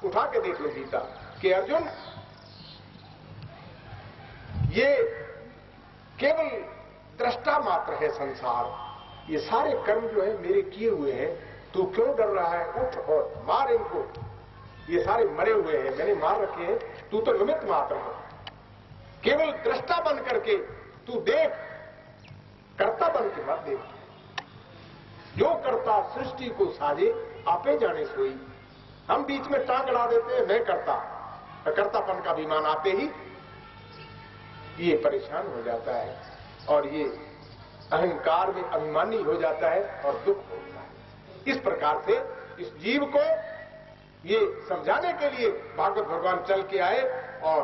Speaker 1: उठा के देख लो गीता कि अर्जुन, ये केवल दृष्टा मात्र है संसार। ये सारे कर्म जो है मेरे किए हुए हैं, तू क्यों डर रहा है? उठ और मार इनको, ये सारे मरे हुए हैं, मैंने मार रखे हैं, तू तो निमित्त मात्र है। केवल दृष्टा बन करके तू देख, कर्ता बन के मत देख। जो कर्ता सृष्टि को साजे आपे जाने सोई। हम बीच में टांग अड़ा देते हैं, मैं करता, कर्तापन का अभिमान आपे ही, ये परेशान हो जाता है और ये अहंकार में अभिमानी हो जाता है और दुख होता है। इस प्रकार से इस जीव को ये समझाने के लिए भागवत भगवान चल के आए और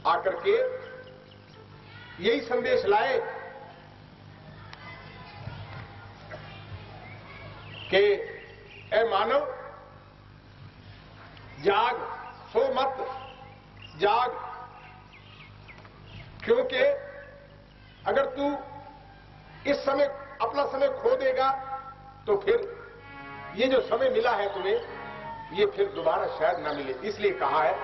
Speaker 1: आकर के यही संदेश लाए कि ऐ मानव, जाग, सो मत, जाग, क्योंकि अगर तू इस समय अपना समय खो देगा तो फिर ये जो समय मिला है तुम्हें, ये फिर दोबारा शायद ना मिले। इसलिए कहा है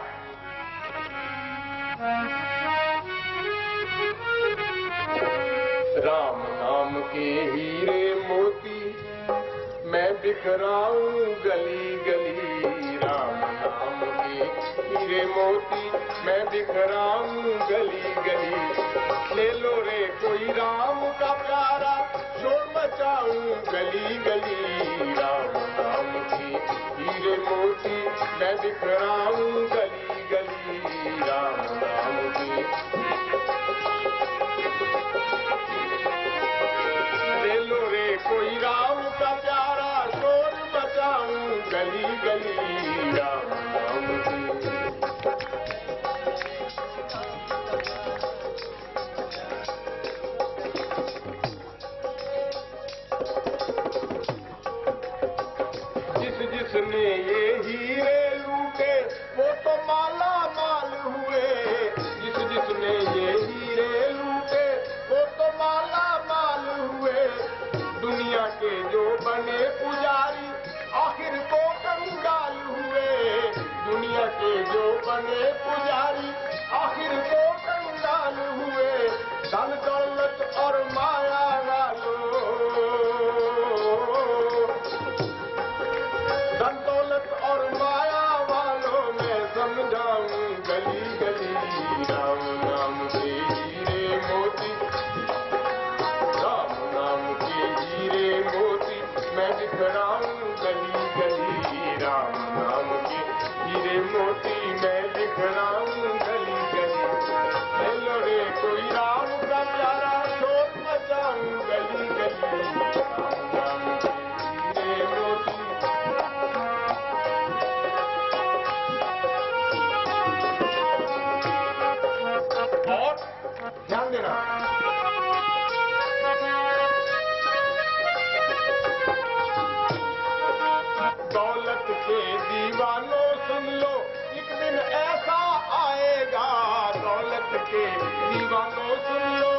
Speaker 1: राम नाम के हीरे मोती मैं बिखराऊं गली गली। राम नाम के हीरे मोती मैं बिखराऊं गली गली। ले लो रे कोई राम का प्यारा, शोर मचाऊं गली गली। राम नाम के हीरे मोती मैं बिखराऊं गली गली। राम नाम के ले लो रे कोई राम का प्यारा, शोर मचाऊं गली गली। राम नाम की जिस जिसने ये हीरे लूटे वो तो माला माल हुए। जिस जिसने ये हीरे लूटे वो तो माला माल हुए। दुनिया के जो बने पुजारी आखिर को कंगाल हुए। दुनिया के जो बने पुजारी आखिर को कंगाल हुए। धन दौलत और माया वालों, धन दौलत और माया वालों में समझाऊं गली गली। राम नाम के हीरे मोती, राम नाम के हीरे मोती मैं बिखराऊं गली गली। राम नाम के हीरे मोती मैं बिखराऊं गली गली। ले लो रे कोई राम का प्यारा, शोर मचाऊं गली गली। राम नाम के हीरे मोती और ध्यान देना, दौलत के दीवानों सुन लो, एक दिन ऐसा आएगा। दौलत के दीवानों सुन लो,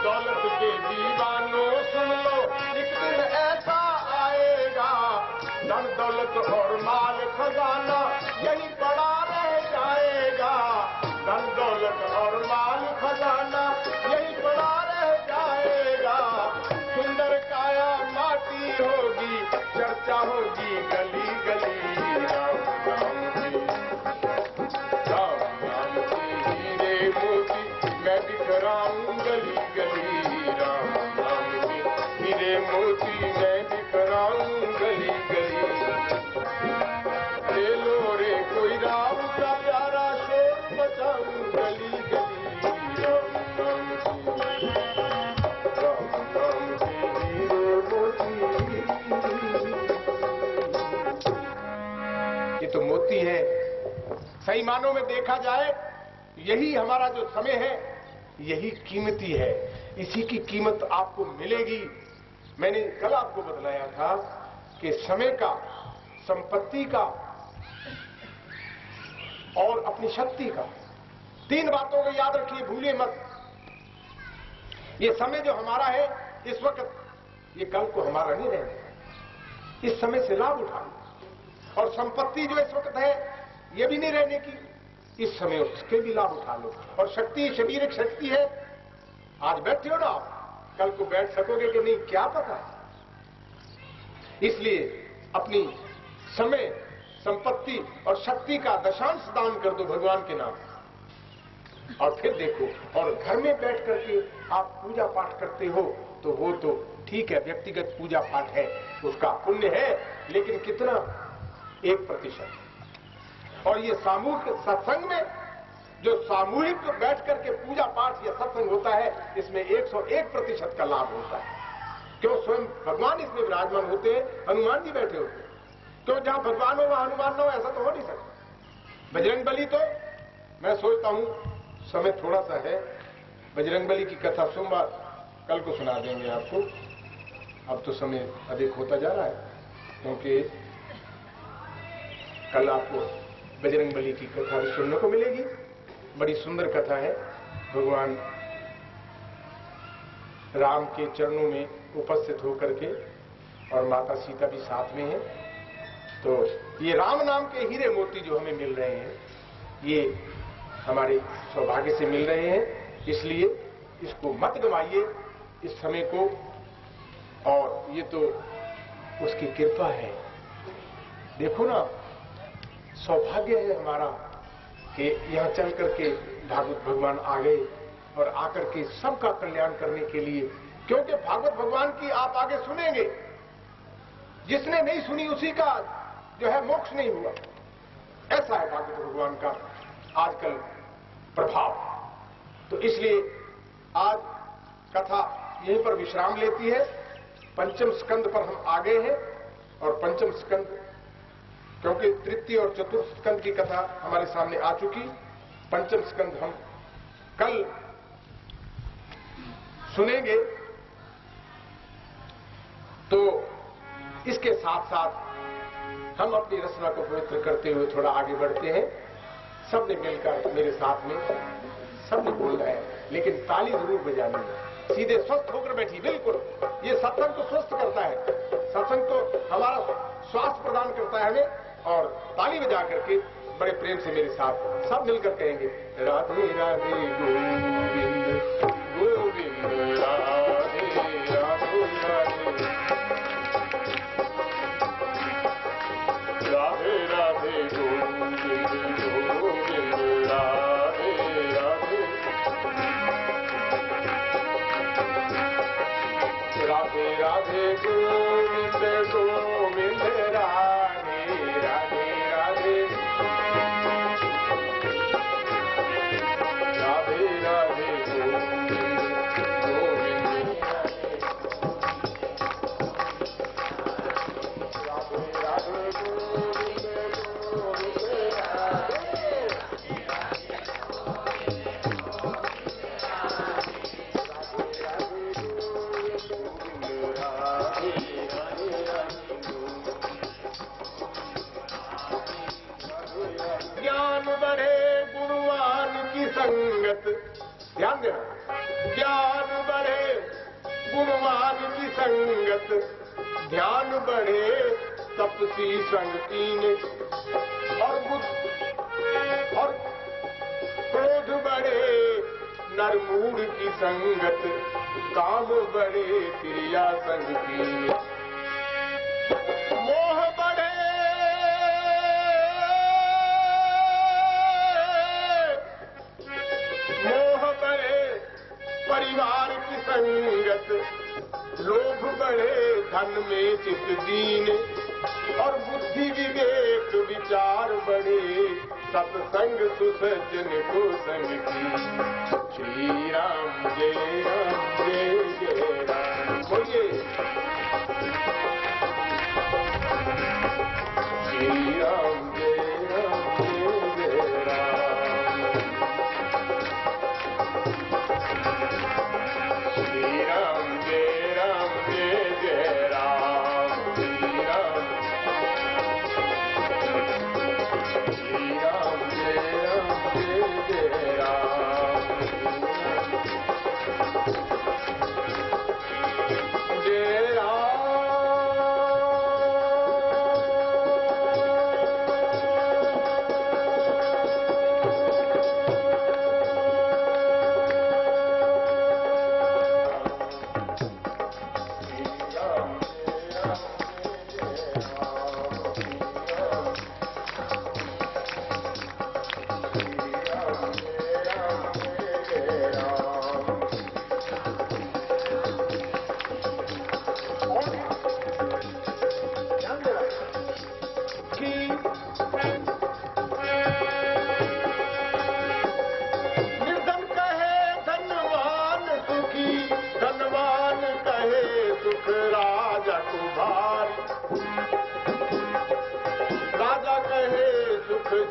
Speaker 1: दौलत के दीवानों सुन लो, एक दिन ऐसा आएगा। धन दौलत और माल खजाना यही पड़ा रह जाएगा। धन दौलत और माल खजाना यही पड़ा रह जाएगा। सुंदर काया माटी होगी, चर्चा होगी गली गली। राम नाम के हीरे मोती मैं बिखराऊं गली गली। राम नाम के हीरे मोती मैं बिखराऊं गली गली। ले लो रे कोई राम का प्यारा, शोर मचाऊं गली गली। राम नाम के हीरे मोती, ये तो मोती है। सही मानों में देखा जाए यही हमारा जो समय है, यही कीमती है। इसी की कीमत आपको मिलेगी। मैंने कल आपको बतलाया था कि समय का, संपत्ति का और अपनी शक्ति का, तीन बातों को याद रखिए, भूलिए मत। ये समय जो हमारा है इस वक्त, ये कल को हमारा नहीं रहेगा। इस समय से लाभ उठाओ। और संपत्ति जो इस वक्त है ये भी नहीं रहने की, इस समय उसके भी लाभ उठा लो। और शक्ति, शरीर एक शक्ति है। आज बैठे हो ना आप, कल को बैठ सकोगे कि नहीं क्या पता। इसलिए अपनी समय, संपत्ति और शक्ति का दशांश दान कर दो भगवान के नाम। और फिर देखो, और घर में बैठ करके आप पूजा पाठ करते हो तो वो तो ठीक है, व्यक्तिगत पूजा पाठ है, उसका पुण्य है, लेकिन कितना? 1%। और ये सामूहिक सत्संग में जो सामूहिक बैठ करके पूजा पाठ या सत्संग होता है, इसमें 101% का लाभ होता है। क्यों? स्वयं भगवान इसमें विराजमान होते हैं, हनुमान जी बैठे होते हैं। क्यों? जहां भगवान हो वहां हनुमान न हो, ऐसा तो हो नहीं सकता। बजरंगबली तो मैं सोचता हूं, समय थोड़ा सा है, बजरंगबली की कथा सोमवार कल को सुना देंगे आपको। अब तो समय अधिक होता जा रहा है, क्योंकि कल आपको बजरंगबली की कथा भी सुनने को मिलेगी। बड़ी सुंदर कथा है। भगवान राम के चरणों में उपस्थित होकर के, और माता सीता भी साथ में है। तो ये राम नाम के हीरे मोती जो हमें मिल रहे हैं, ये हमारे सौभाग्य से मिल रहे हैं, इसलिए इसको मत गवाइए इस समय को। और ये तो उसकी कृपा है। देखो ना, सौभाग्य है हमारा कि यहां चल करके भागवत भगवान आ गए, और आकर के सबका कल्याण करने के लिए। क्योंकि भागवत भगवान की आप आगे सुनेंगे, जिसने नहीं सुनी उसी का जो है मोक्ष नहीं हुआ। ऐसा है भागवत भगवान का आजकल प्रभाव। तो इसलिए आज कथा यहीं पर विश्राम लेती है। पंचम स्कंद पर हम आ गए हैं, और पंचम स्कंद, क्योंकि तृतीय और चतुर्थ स्कंद की कथा हमारे सामने आ चुकी, पंचम स्कंद हम कल सुनेंगे। तो इसके साथ साथ हम अपनी रचना को पवित्र करते हुए थोड़ा आगे बढ़ते हैं। सबने मिलकर मेरे साथ में सबने बोलना है, लेकिन ताली जरूर बजानी है। सीधे स्वस्थ होकर बैठी, बिल्कुल। ये सत्संग को स्वस्थ करता है, सत्संग को हमारा स्वास्थ्य प्रदान करता है हमें। और ताली बजा करके बड़े प्रेम से मेरे साथ सब मिलकर कहेंगे, राधे राधे गोविंद गोविंद राधे राधे राधे राधे गोविंद गोविंद राधे राधे राधे राधे गोविंद गोविंद राधे राधे राधे राधे राधे गोविंद ज्ञान बढ़े गुणवान की संगत, ध्यान देना, ज्ञान बढ़े गुणवान की संगत, ध्यान बढ़े तपसी संग कीन, और क्रोध बढ़े नरमूढ़ की संगत, काम बढ़े क्रिया संग कीन, मोह बढ़े परिवार की संगत, लोभ बढ़े धन में चित दीन, और बुद्धि विवेक विचार बढ़े सत्संग सुसज्जन को संग की। श्री राम जय राम जय जय राम, बोलिए श्री राम जय राम जय जय राम। श्री राम जय जय राम, श्री राम जय जय राम, जय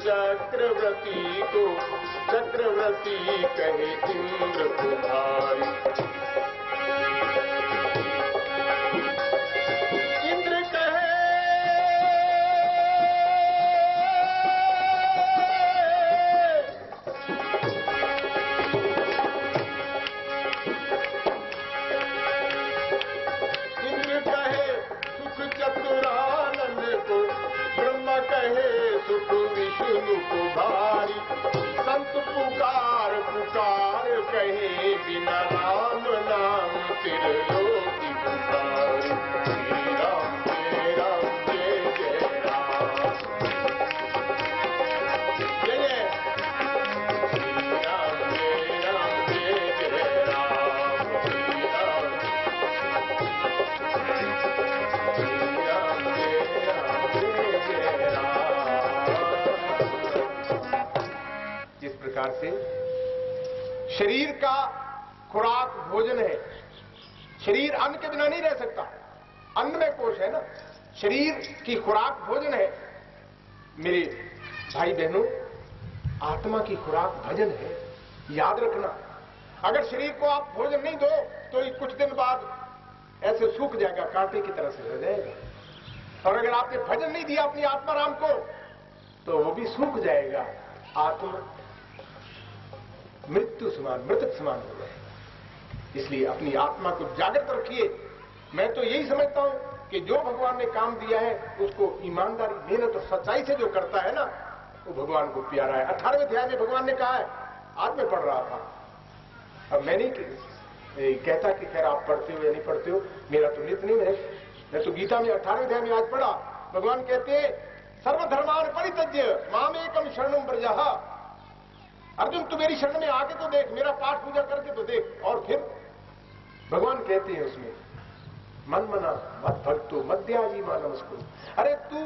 Speaker 1: चक्रवर्ती को चक्रवर्ती कहे इंद्र कुमारी। इंद्र कहे सुख चतुरानंद को, ब्रह्मा कहे सुख विष्णु को भारी। संत पुकार पुकार कहे बिना राम नाम त्रिलोकी पुकारी। श्री राम जय जय राम, जय जय श्री राम जय जय राम। श्री राम जिस प्रकार से शरीर का खुराक भोजन है, शरीर अन्न के बिना नहीं रह सकता, अन्न में कोश है ना, शरीर की खुराक भोजन है। मेरे भाई बहनों, आत्मा की खुराक भजन है, याद रखना। अगर शरीर को आप भोजन नहीं दो तो कुछ दिन बाद ऐसे सूख जाएगा, कांटे की तरह से रह जाएगा। और अगर आपने भजन नहीं दिया अपनी आत्मा राम को तो वो भी सूख जाएगा, आत्मा मृत्यु समान, मृतक समान हो जाएगा। इसलिए अपनी आत्मा को जागृत रखिए। मैं तो यही समझता हूं कि जो भगवान ने काम दिया है उसको ईमानदारी, मेहनत और सच्चाई से जो करता है ना, वो भगवान को प्यारा है। 18वें अध्याय में भगवान ने कहा है, आज मैं पढ़ रहा था, अब मैं नहीं कहता कि खैर आप पढ़ते हो या नहीं पढ़ते हो, मेरा तो नित्य नहीं है। मैं तो गीता में 18वें अध्याय में आज पढ़ा, भगवान कहते हैं सर्वधर्मान परित्यज्य मामेकम शरणम व्रजः। अर्जुन तू मेरी शरण में आके तो देख, मेरा पाठ पूजा करके तो देख। और फिर भगवान कहते हैं उसमें मन मना मत भक्तो मध्याजी मां नमस्कुरु। अरे तू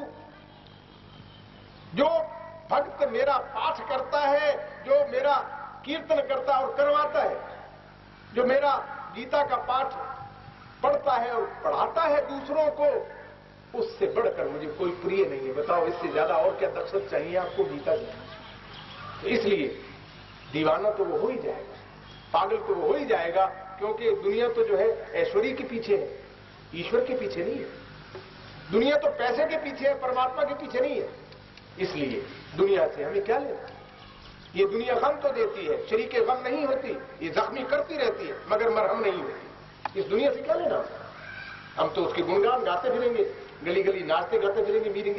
Speaker 1: जो भक्त मेरा पाठ करता है, जो मेरा कीर्तन करता और करवाता है, जो मेरा गीता का पाठ पढ़ता है और पढ़ाता है दूसरों को, उससे बढ़कर मुझे कोई प्रिय नहीं है। बताओ इससे ज्यादा और क्या दक्षता चाहिए आपको गीता की? तो इसलिए दीवाना तो वो हो ही जाएगा, पागल तो वो हो ही जाएगा, क्योंकि दुनिया तो जो है ऐश्वर्य के पीछे है, ईश्वर के पीछे नहीं है। दुनिया तो पैसे के पीछे है, परमात्मा के पीछे नहीं है। इसलिए दुनिया से हमें क्या लेना? ये दुनिया गम तो देती है, शरीर के गम नहीं होती, ये जख्मी करती रहती है मगर मरहम नहीं होती। इस दुनिया से क्या लेना? हम तो उसके गुणगान गाते फिरेंगे, गली गली नाचते गाते फिरेंगे मीरा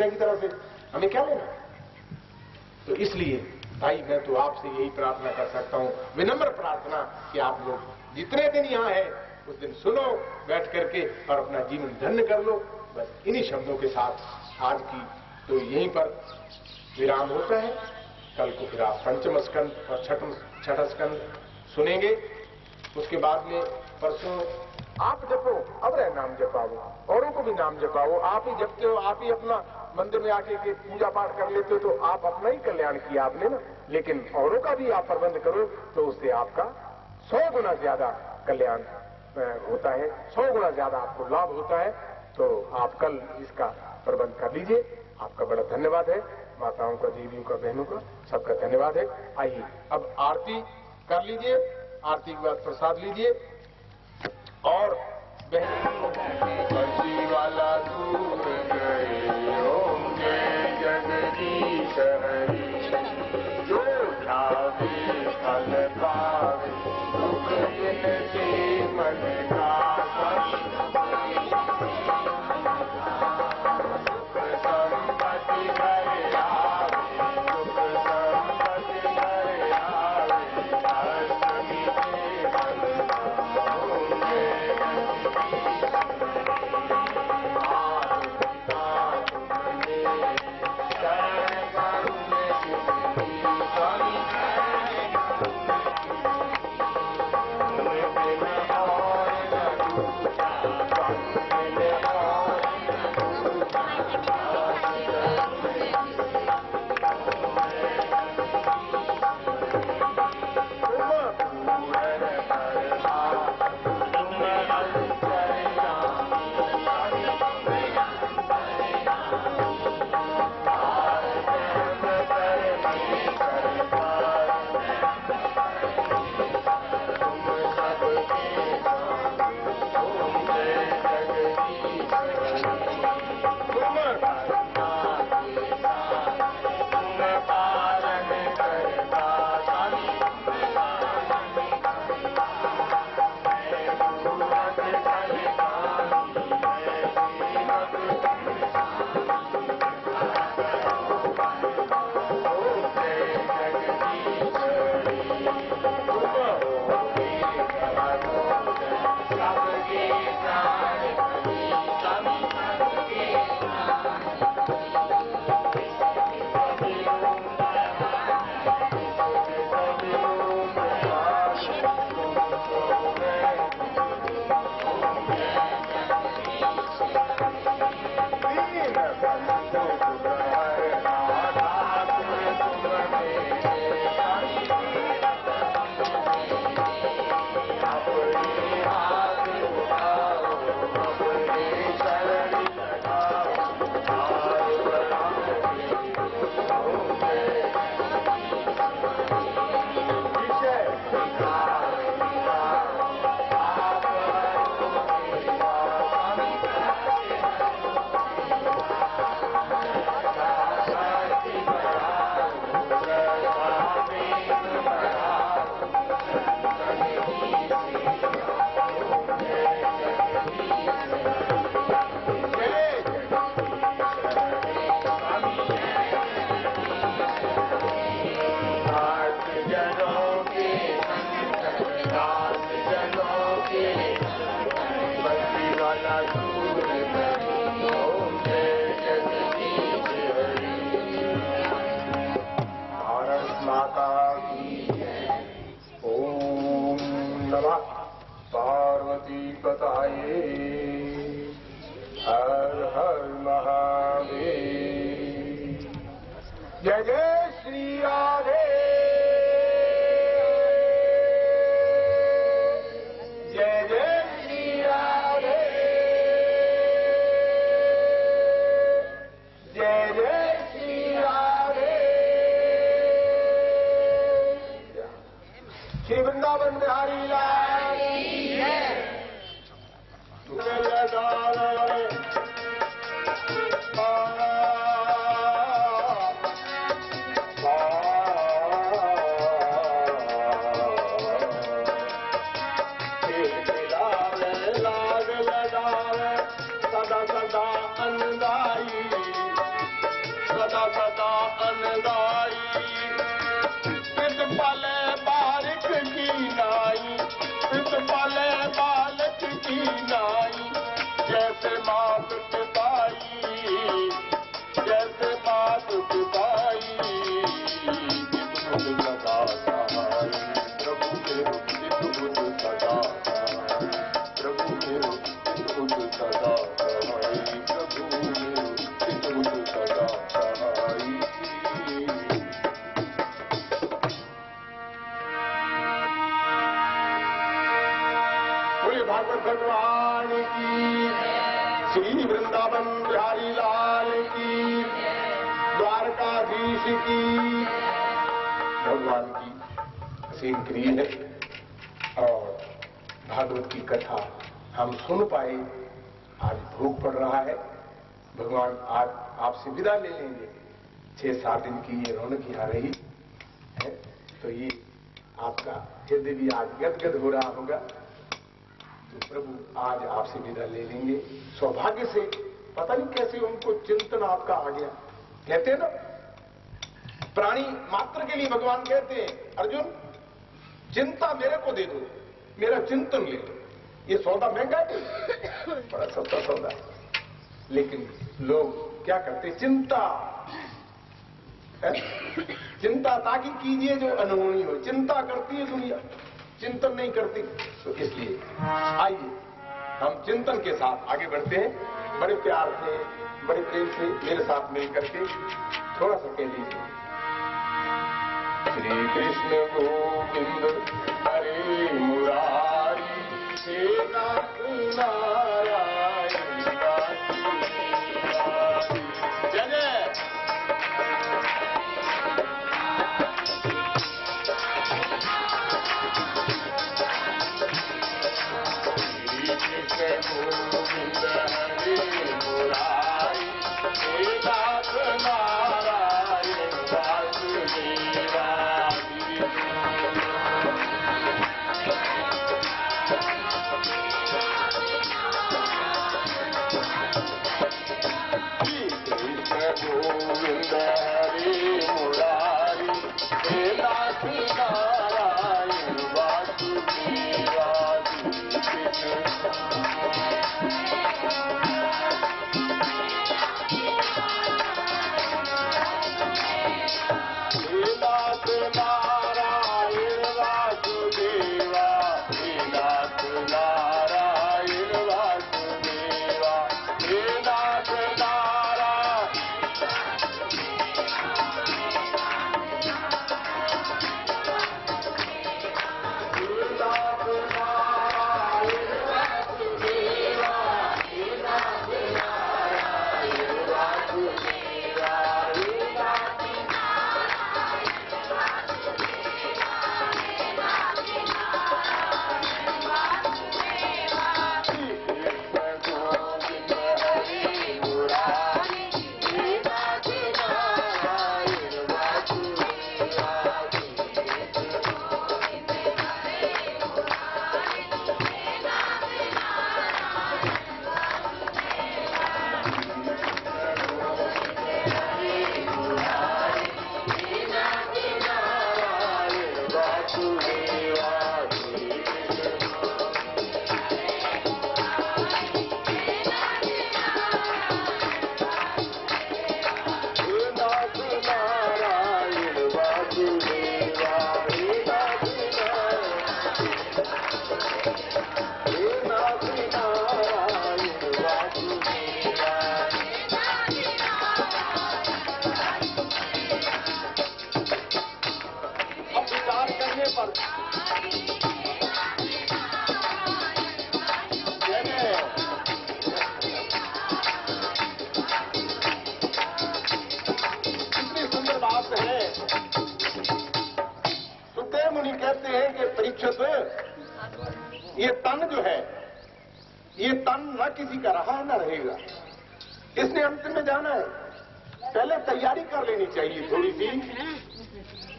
Speaker 1: की तरह से, हमें क्या लेना? तो इसलिए भाई मैं तो आपसे यही प्रार्थना कर सकता हूं, विनम्र प्रार्थना, कि आप लोग जितने दिन यहां हैं उस दिन सुनो बैठ करके और अपना जीवन धन्य कर लो। बस इन्हीं शब्दों के साथ आज की तो यहीं पर विराम होता है। कल को फिर आप पंचम स्कंद और छठा स्कंद सुनेंगे। उसके बाद में परसों आप जपो, अब रहे नाम जपाओ, औरों को भी नाम जपाओ। आप ही जपते हो, आप ही अपना मंदिर में आके के पूजा पाठ कर लेते हो तो आप अपना ही कल्याण किया आपने ना, लेकिन औरों का भी आप प्रबंध करो तो उससे आपका 100 गुना ज्यादा कल्याण होता है, 100 गुना ज्यादा आपको लाभ होता है। तो आप कल इसका प्रबंध कर लीजिए। आपका बड़ा धन्यवाद है, माताओं का, देवियों का, बहनों का, सबका धन्यवाद है। आइए अब आरती कर लीजिए, आरती के बाद प्रसाद लीजिए। और बंसी वाला दूर गए होंगे जगदीश हरि, जो ध्यावे फल पावे दुख इनसे मन का सुख संपत्ति घर आवे, सुख संपत्ति घर आवे, अष्टमी के बल होंगे। पार्वती पताये हर हर महादेव। जय जय श्री राधे, जय जय श्री राधे, जय जय श्री राधे। श्री वृंदावन बिहारी लाल भगवान की, श्री वृंदावन बिहारी लाल की, द्वारकाधीश की। भगवान की असीम प्रिय है और भागवत की कथा हम सुन पाए। आज भोग पड़ रहा है, भगवान आज आपसे विदा ले लेंगे। 6-7 दिन की ये रौनक यहाँ रही है, तो ये आपका हृदय भी आज गदगद हो रहा होगा। तो प्रभु आज आपसे विदा ले लेंगे। सौभाग्य से पता नहीं कैसे उनको चिंतन आपका आ गया। कहते हैं ना, प्राणी मात्र के लिए भगवान कहते हैं, अर्जुन चिंता मेरे को दे दो, मेरा चिंतन ले लो। ये सौदा महंगा है, बड़ा सस्ता सौदा। लेकिन लोग क्या करते, चिंता चिंता ताकि कीजिए जो अनहोनी हो। चिंता करती है दुनिया, चिंतन नहीं करती। तो इसलिए आइए हम चिंतन के साथ आगे बढ़ते हैं। बड़े प्यार से, बड़े प्रेम से मेरे साथ मिलकर के थोड़ा सा कह लीजिए। श्री कृष्ण गोविंद हरे मुरारी, हे नाथ नारायण जय जय। गोविंद हरे मुरारी, हे नाथ नारायण वासुदेवा। कृष्ण गोविंद हरे मुरारी, हे नाथ नारायण वासुदेवा। कृष्ण
Speaker 2: हैं कि परीक्षित, ये तन जो है, ये तन न किसी का रहा है न रहेगा, इसने अंतिम में जाना है। पहले तैयारी कर लेनी चाहिए थोड़ी सी,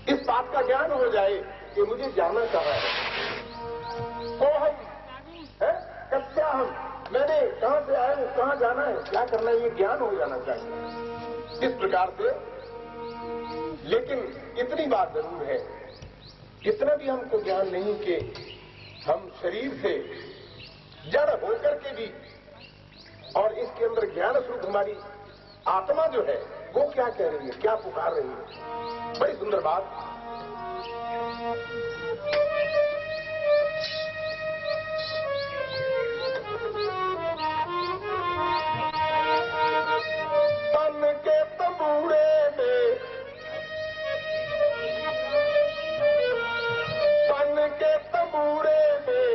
Speaker 2: इस बात का ज्ञान हो जाए कि मुझे जाना कहाँ है, को हम है, कच्चा हम, मैंने कहां से आए हूं, कहां जाना है, क्या करना है, ये ज्ञान हो जाना चाहिए इस प्रकार से। लेकिन इतनी बात जरूर है, इतना भी हमको ज्ञान नहीं कि हम शरीर से जड़ होकर के भी और इसके अंदर ज्ञान स्वरूप हमारी आत्मा जो है वो क्या कह रही है, क्या पुकार रही है। बड़ी सुंदर बात। तन के तंबूरे में, तन के तंबूरे में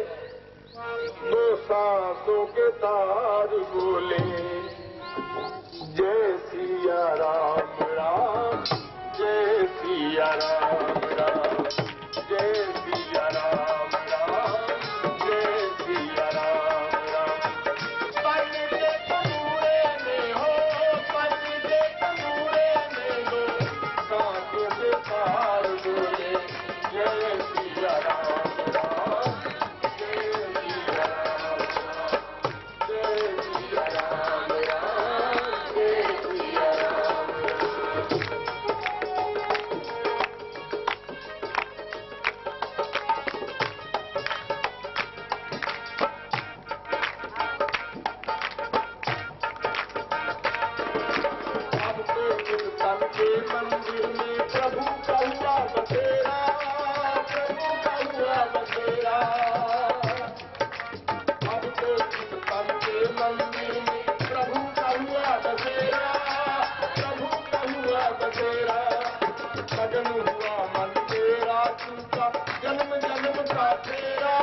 Speaker 2: दो सांसों के तार बोले, जय सिया राम राम, जय सिया राम राम, जय सिया राम राम, जय सिया राम राम। पन के तंबूरे में हो, पन के तंबूरे में हो, सांसों के तार बोले, जय सिया राम राम, जय सिया राम राम, जय सिया राम राम, जय सिया राम राम। अब तो कीर्तन के मंदिर में प्रभु का हुआ बसेरा, प्रभु का हुआ बसेरा। अब तो कीर्तन के मंदिर में प्रभु का हुआ बसेरा, प्रभु का हुआ बसेरा। मगन हुआ मन तेरा, तुमका जन्म जन्म का तेरा,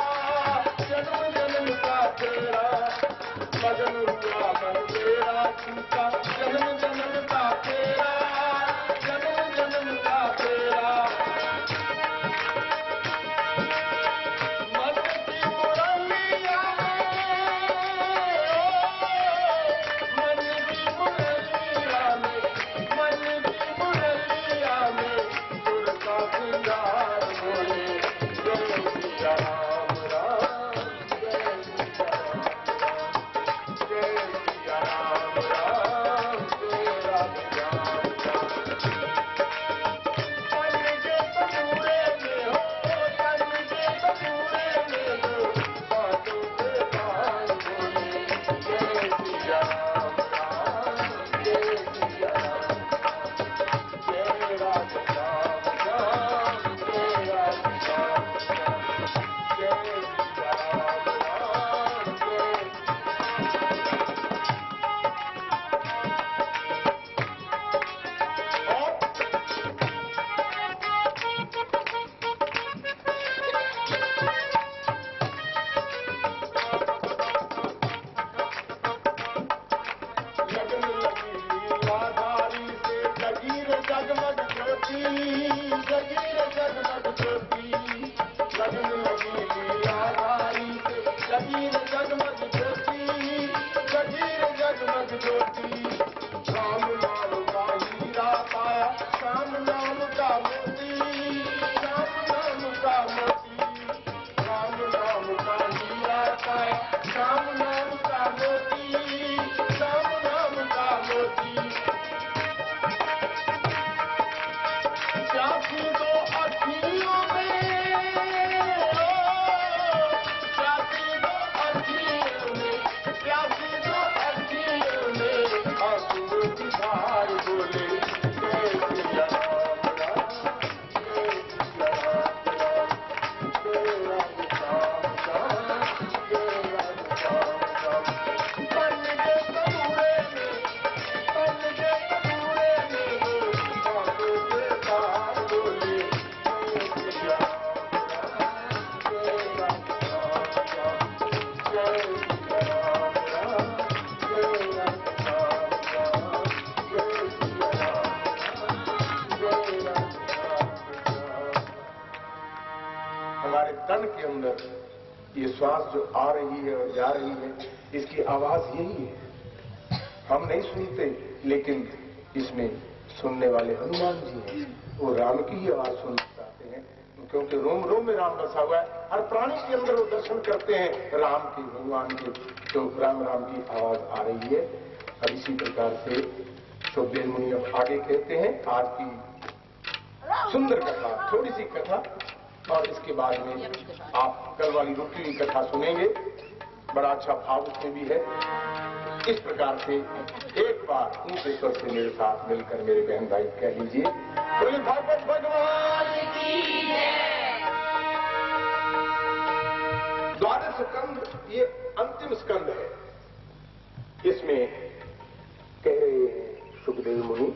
Speaker 2: जन्म जन्म का तेरा। मगन हुआ मन तेरा, तुमका जन्म जन्म का तेरा, जन्म जन्म का तेरा। मन की मुरलिया में, मन की मुरलिया में, मन की मुरलिया में सुर का सिंगार बोले, जय सिया राम राम, जय सिया राम राम, जय सिया राम राम, जय राम राम राम। तन के तंबूरे में हो, तन के तंबूरे में हो, सांसों के तार बोले, जय सिया राम राम, जय सिया राम राम, जय राम राम राम, जय राम राम राम, जय सिया राम राम, जय। लगन लगी लीलाधारी से जगीर जगमग ज्योति, जगीर जगमग ज्योति। लगन लगी लीलाधारी से जगीर जगमग ज्योति, जगीर जगमग ज्योति। राम नाम का हीरा पाया, श्याम नाम का मोती, श्याम नाम का मोती। राम नाम का हीरा पाया, श्याम नाम का मोती, श्याम नाम का मोती। प्यासी दो अखियों में, प्यासी दो अखियों में, प्यासी दो अखियों में
Speaker 1: तन के अंदर ये श्वास जो आ रही है और जा रही है, इसकी आवाज यही है। हम नहीं सुनते, लेकिन इसमें सुनने वाले हनुमान जी हैं। वो राम की ही आवाज सुनना चाहते हैं, क्योंकि रोम रोम में राम बसा हुआ है। हर प्राणी के अंदर वो दर्शन करते हैं राम की, भगवान की। तो राम राम की आवाज आ रही है। अब इसी प्रकार से सुखदेव मुनि अब आगे कहते हैं आज की सुंदर कथा, थोड़ी सी कथा, और इसके बाद में आप कल वाली रुकी हुई कथा सुनेंगे। बड़ा अच्छा भाव उसमें भी है। इस प्रकार से एक बार ऊंचे स्वर से मेरे साथ मिलकर मेरे बहन भाई कह लीजिए, बोले भागवत भगवान की जय। द्वादश स्कंद ये अंतिम स्कंद है। इसमें कह रहे हैं सुखदेव मुनि